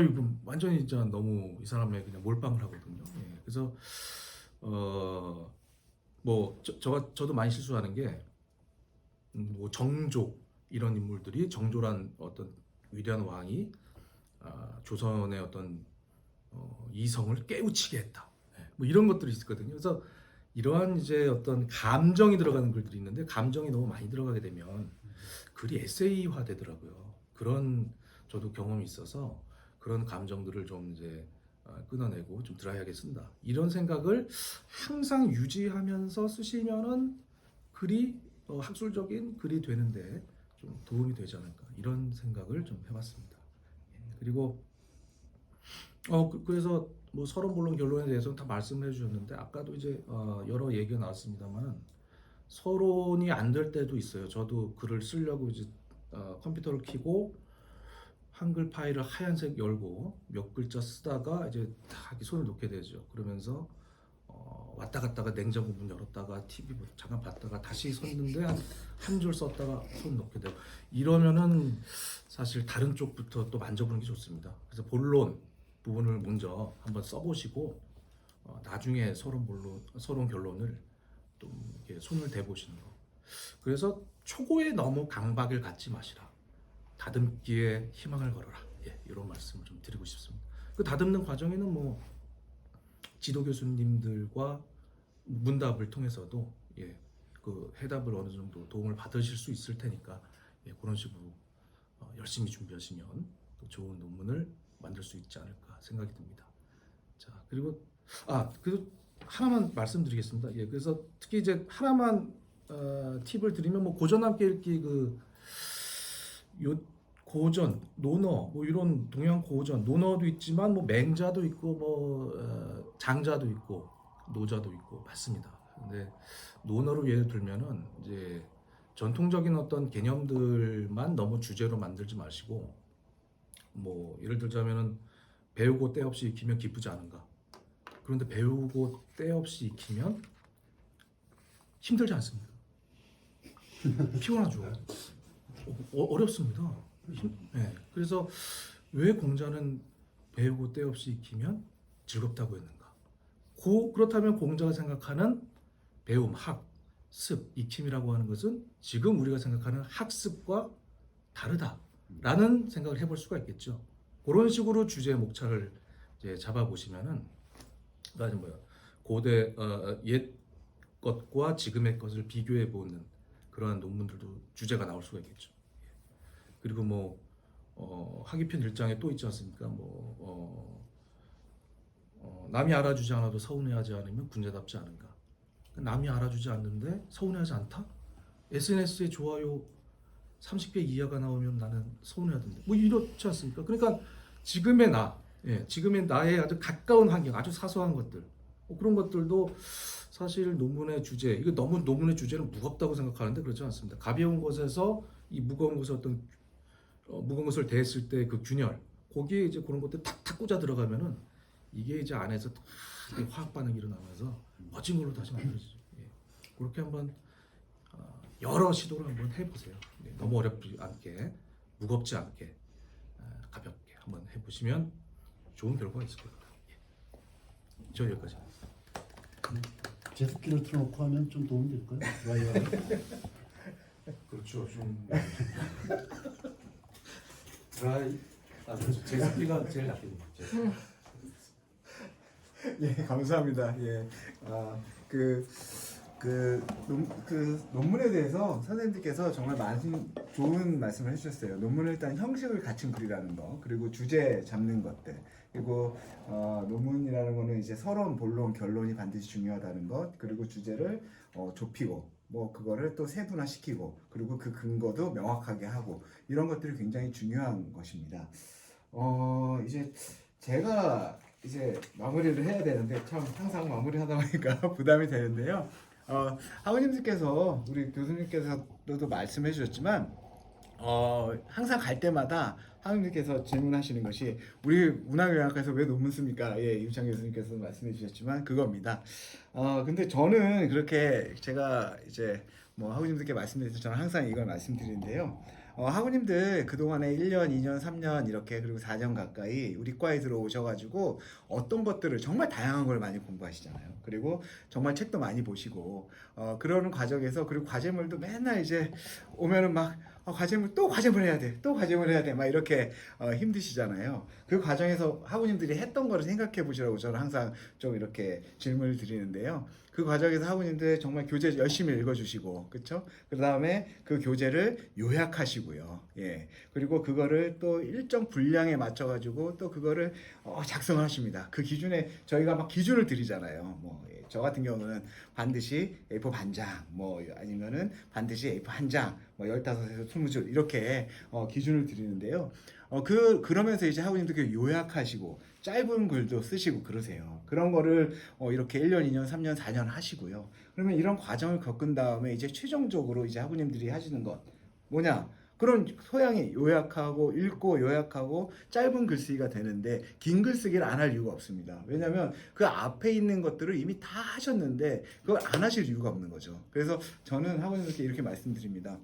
이거 완전히 진짜 너무 이 사람에 그냥 몰빵을 하거든요. 예, 그래서 뭐 저도 많이 실수하는 게 뭐 정조, 이런 인물들이, 정조란 어떤 위대한 왕이 조선의 어떤 이성을 깨우치게 했다. 예, 뭐 이런 것들이 있거든요. 그래서 이러한 이제 어떤 감정이 들어가는 글들이 있는데, 감정이 너무 많이 들어가게 되면 글이 에세이화 되더라고요. 그런 저도 경험이 있어서 그런 감정들을 좀 이제 끊어내고 좀 드라이하게 쓴다, 이런 생각을 항상 유지하면서 쓰시면은 글이 학술적인 글이 되는데 좀 도움이 되지 않을까, 이런 생각을 좀 해봤습니다. 그리고 그래서 뭐 서론 본론 결론에 대해서는 다 말씀을 해주셨는데, 아까도 이제 여러 얘기가 나왔습니다만 서론이 안 될 때도 있어요. 저도 글을 쓰려고 이제 컴퓨터를 켜고 한글 파일을 하얀색 열고 몇 글자 쓰다가 이제 딱 손을 놓게 되죠. 그러면서 왔다 갔다가 냉장고 문 열었다가 TV 잠깐 봤다가 다시 섰는데 한 줄 썼다가 손 놓게 되고, 이러면은 사실 다른 쪽부터 또 만져보는 게 좋습니다. 그래서 본론 부분을 먼저 한번 써보시고 나중에 서론 결론을 또 이렇게 손을 대보시는 거. 그래서 초고에 너무 강박을 갖지 마시라, 다듬기에 희망을 걸어라. 예, 이런 말씀을 좀 드리고 싶습니다. 그 다듬는 과정에는 뭐 지도 교수님들과 문답을 통해서도 그 해답을 어느 정도 도움을 받으실 수 있을 테니까 그런 식으로 열심히 준비하시면 또 좋은 논문을 만들 수 있지 않을까 생각이 듭니다. 자, 그리고 하나만 말씀드리겠습니다. 예, 그래서 특히 이제 하나만 팁을 드리면 뭐 고전 함께 읽기 고전, 논어 뭐 이런 동양 고전, 논어도 있지만 뭐 맹자도 있고 뭐 장자도 있고 노자도 있고 맞습니다. 근데 논어로 예를 들면은 이제 전통적인 어떤 개념들만 너무 주제로 만들지 마시고 뭐 예를 들자면은 배우고 때 없이 익히면 기쁘지 않은가. 그런데 배우고 때 없이 익히면 힘들지 않습니까? 피곤하죠. 어렵습니다. 네. 그래서 왜 공자는 배우고 때 없이 익히면 즐겁다고 했는가? 그렇다면 공자가 생각하는 배움, 학습, 익힘이라고 하는 것은 지금 우리가 생각하는 학습과 다르다라는 생각을 해볼 수가 있겠죠. 그런 식으로 주제의 목차를 이제 잡아보시면은 그다음에 뭐야 고대 옛 것과 지금의 것을 비교해 보는 그러한 논문들도 주제가 나올 수가 있겠죠. 그리고 뭐 학위편 1장에 또 있지 않습니까? 남이 알아주지 않아도 서운해하지 않으면 군자답지 않은가? 남이 알아주지 않는데 서운해하지 않다? SNS에 좋아요 30개 이하가 나오면 나는 서운해하던데 뭐 이렇지 않습니까? 그러니까 지금의 지금의 나의 아주 가까운 환경, 아주 사소한 것들 그런 것들도 사실 논문의 주제, 이거 너무 논문의 주제는 무겁다고 생각하는데 그렇지 않습니다. 가벼운 것에서 이 무거운 것을 무거운 것을 대했을 때 그 균열, 거기에 이제 그런 것들 탁탁 꽂아 들어가면은 이게 이제 안에서 다 화학 반응이 일어나면서 멋진 걸로 다시 만들어지죠. 예. 그렇게 한번 여러 시도를 한번 해보세요. 예. 너무 어렵지 않게, 무겁지 않게, 가볍게 한번 해보시면 좋은 결과가 있을 겁니다. 예. 저 여기까지. 제습기를 틀어놓고 하면 좀 도움이 될까요? 드라이어. 그렇죠. 좀 제습기가 제일 낫겠네요. 예, 감사합니다. 예, 논문에 대해서 선생님들께서 정말 많은 좋은 말씀을 해주셨어요. 논문은 일단 형식을 갖춘 글이라는 거, 그리고 주제 잡는 것들, 그리고 논문이라는 거는 이제 서론, 본론, 결론이 반드시 중요하다는 것, 그리고 주제를 좁히고, 뭐 그거를 또 세분화시키고, 그리고 그 근거도 명확하게 하고, 이런 것들이 굉장히 중요한 것입니다. 이제 제가 이제 마무리를 해야 되는데 참 항상 마무리하다 보니까 부담이 되는데요. 학우님들께서 우리 교수님께서도 말씀해 주셨지만 항상 갈 때마다 학우님들께서 질문하시는 것이 우리 문화교양학과에서 왜 논문 씁니까? 예, 유창 교수님께서 말씀해 주셨지만 그겁니다. 근데 저는 그렇게 제가 이제 뭐 학우님들께 말씀드려서 저는 항상 이걸 말씀드리는데요. 학우님들 그동안에 1년, 2년, 3년 이렇게 그리고 4년 가까이 우리 과에 들어오셔가지고 어떤 것들을 정말 다양한 걸 많이 공부하시잖아요. 그리고 정말 책도 많이 보시고 그러는 과정에서 그리고 과제물도 맨날 이제 오면은 막 과제물 해야 돼, 또 과제물 해야 돼, 막 이렇게 힘드시잖아요. 그 과정에서 학우님들이 했던 거를 생각해 보시라고 저는 항상 좀 이렇게 질문을 드리는데요. 그 과정에서 학우님들 정말 교재 열심히 읽어주시고, 그렇죠? 그 다음에 그 교재를 요약하시고요. 예. 그리고 그거를 또 일정 분량에 맞춰가지고 또 그거를 작성을 하십니다. 그 기준에 저희가 막 기준을 드리잖아요. 뭐 저 같은 경우는 반드시 A4 반장, 뭐 아니면은 반드시 A4 한 장, 뭐 15에서 20줄 이렇게 기준을 드리는데요. 그러면서 이제 학우님들 요약하시고 짧은 글도 쓰시고 그러세요. 그런 거를 이렇게 1년, 2년, 3년, 4년 하시고요. 그러면 이런 과정을 겪은 다음에 이제 최종적으로 이제 학우님들이 하시는 것 뭐냐? 그런 소양이 요약하고 읽고 요약하고 짧은 글쓰기가 되는데 긴 글쓰기를 안 할 이유가 없습니다. 왜냐하면 그 앞에 있는 것들을 이미 다 하셨는데 그걸 안 하실 이유가 없는 거죠. 그래서 저는 학우님들께 이렇게 말씀드립니다.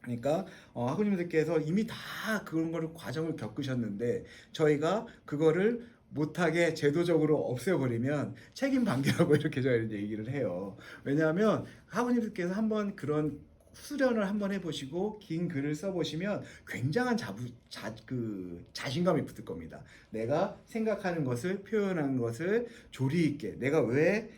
그러니까 학우님들께서 이미 다 그런 거를 과정을 겪으셨는데 저희가 그거를 못하게 제도적으로 없애버리면 책임 반기라고 이렇게 저희는 얘기를 해요. 왜냐하면 학우님들께서 한번 그런 수련을 한번 해보시고 긴 글을 써보시면 굉장한 자신감이 붙을 겁니다. 내가 생각하는 것을 표현하는 것을 조리 있게 내가 왜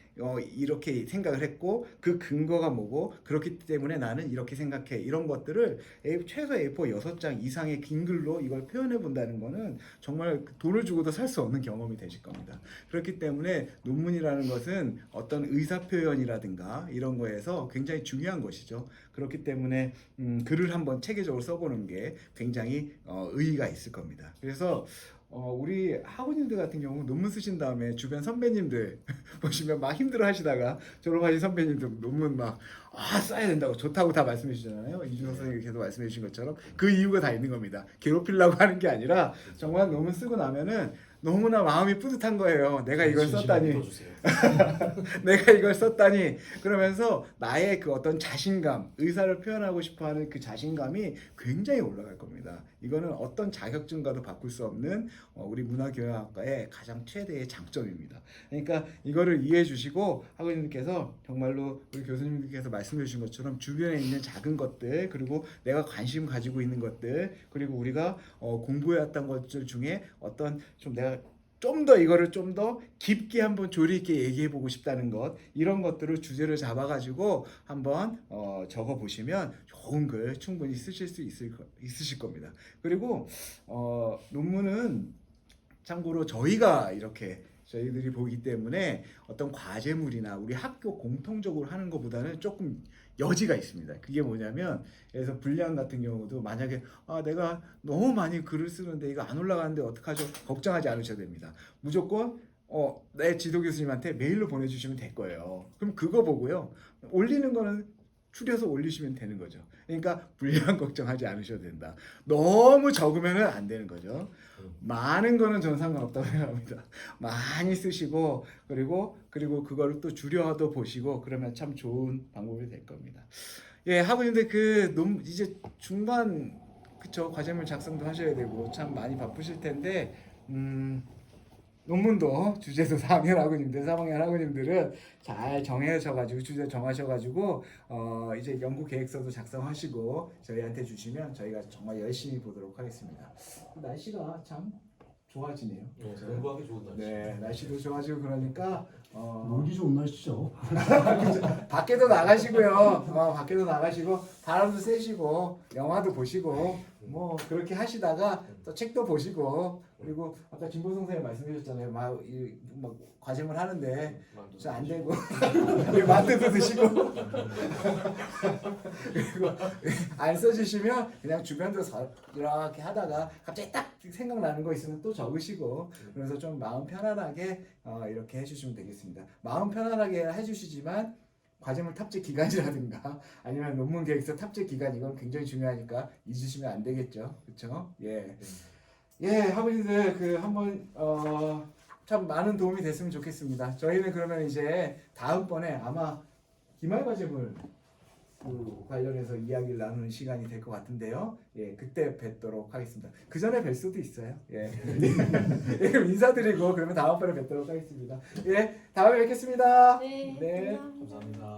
이렇게 생각을 했고 그 근거가 뭐고 그렇기 때문에 나는 이렇게 생각해 이런 것들을 최소 A4 6장 이상의 긴 글로 이걸 표현해 본다는 거는 정말 돈을 주고도 살 수 없는 경험이 되실 겁니다. 그렇기 때문에 논문이라는 것은 어떤 의사 표현이라든가 이런 거에서 굉장히 중요한 것이죠. 그렇기 때문에 글을 한번 체계적으로 써보는 게 굉장히 의의가 있을 겁니다. 그래서 우리 학우님들 같은 경우 논문 쓰신 다음에 주변 선배님들 보시면 막 힘들어 하시다가 졸업하신 선배님들 논문 막 써야 된다고 좋다고 다 말씀해 주잖아요. 이준석 선생님이 계속 말씀해 주신 것처럼 그 이유가 다 있는 겁니다. 괴롭히려고 하는 게 아니라 정말 논문 쓰고 나면은 너무나 마음이 뿌듯한 거예요. 내가 이걸 썼다니. 내가 이걸 썼다니. 그러면서 나의 그 어떤 자신감, 의사를 표현하고 싶어하는 그 자신감이 굉장히 올라갈 겁니다. 이거는 어떤 자격증과도 바꿀 수 없는 우리 문화교양학과의 가장 최대의 장점입니다. 그러니까 이거를 이해해 주시고 학우님들께서 정말로 우리 교수님들께서 말씀해 주신 것처럼 주변에 있는 작은 것들 그리고 내가 관심 가지고 있는 것들 그리고 우리가 공부해왔던 것들 중에 어떤 좀 내가 좀 더 이거를 좀 더 깊게 한번 조리 있게 얘기해 보고 싶다는 것 이런 것들을 주제를 잡아가지고 한번 적어 보시면 좋은 글 충분히 쓰실 수 있으실 겁니다. 그리고 논문은 참고로 저희들이 보기 때문에 어떤 과제물이나 우리 학교 공통적으로 하는 것보다는 조금 여지가 있습니다. 그게 뭐냐면 그래서 분량 같은 경우도 만약에 내가 너무 많이 글을 쓰는데 이거 안 올라가는데 어떡하죠? 걱정하지 않으셔도 됩니다. 무조건 내 지도 교수님한테 메일로 보내주시면 될 거예요. 그럼 그거 보고요. 올리는 거는 추려서 올리시면 되는 거죠. 그러니까 분량 걱정하지 않으셔도 된다. 너무 적으면 안 되는 거죠. 많은 거는 저는 상관없다고 생각합니다. 많이 쓰시고 그리고 그거를 또 줄여도 보시고 그러면 참 좋은 방법이 될 겁니다. 예, 학우님들 이제 중반 그쵸 과제물 작성도 하셔야 되고 참 많이 바쁘실 텐데 논문도 주제도 4학년 학우님들, 3학년 학우님들은 잘 정하셔가지고 주제 정하셔가지고 이제 연구 계획서도 작성하시고 저희한테 주시면 저희가 정말 열심히 보도록 하겠습니다. 날씨가 참 좋아지네요. 공부하기 좋은 날씨. 네, 날씨도 좋아지고 그러니까 놀기 좋은 날씨죠. 밖에도 나가시고요. 밖에도 나가시고 바람도 쐬시고 영화도 보시고 뭐 그렇게 하시다가 또 책도 보시고 그리고 아까 진보성 선생님 말씀하셨잖아요. 막 과제물 하는데 잘 안 되고 만두도 드시고 그리고 안 써주시면 그냥 주변도 이렇게 하다가 갑자기 딱 생각나는 거 있으면 또 적으시고 그래서 좀 마음 편안하게 이렇게 해주시면 되겠습니다. 마음 편안하게 해주시지만 과제물 탑재 기간이라든가 아니면 논문 계획서 탑재 기간 이건 굉장히 중요하니까 잊으시면 안 되겠죠. 그렇죠? 예, 학우님들 한번 참 많은 도움이 됐으면 좋겠습니다. 저희는 그러면 이제 다음번에 아마 기말 과제물 관련해서 이야기를 나누는 시간이 될 것 같은데요. 예, 그때 뵙도록 하겠습니다. 그 전에 뵐 수도 있어요. 예. 예, 그럼 인사드리고 그러면 다음번에 뵙도록 하겠습니다. 예, 다음에 뵙겠습니다. 네, 네. 감사합니다. 감사합니다.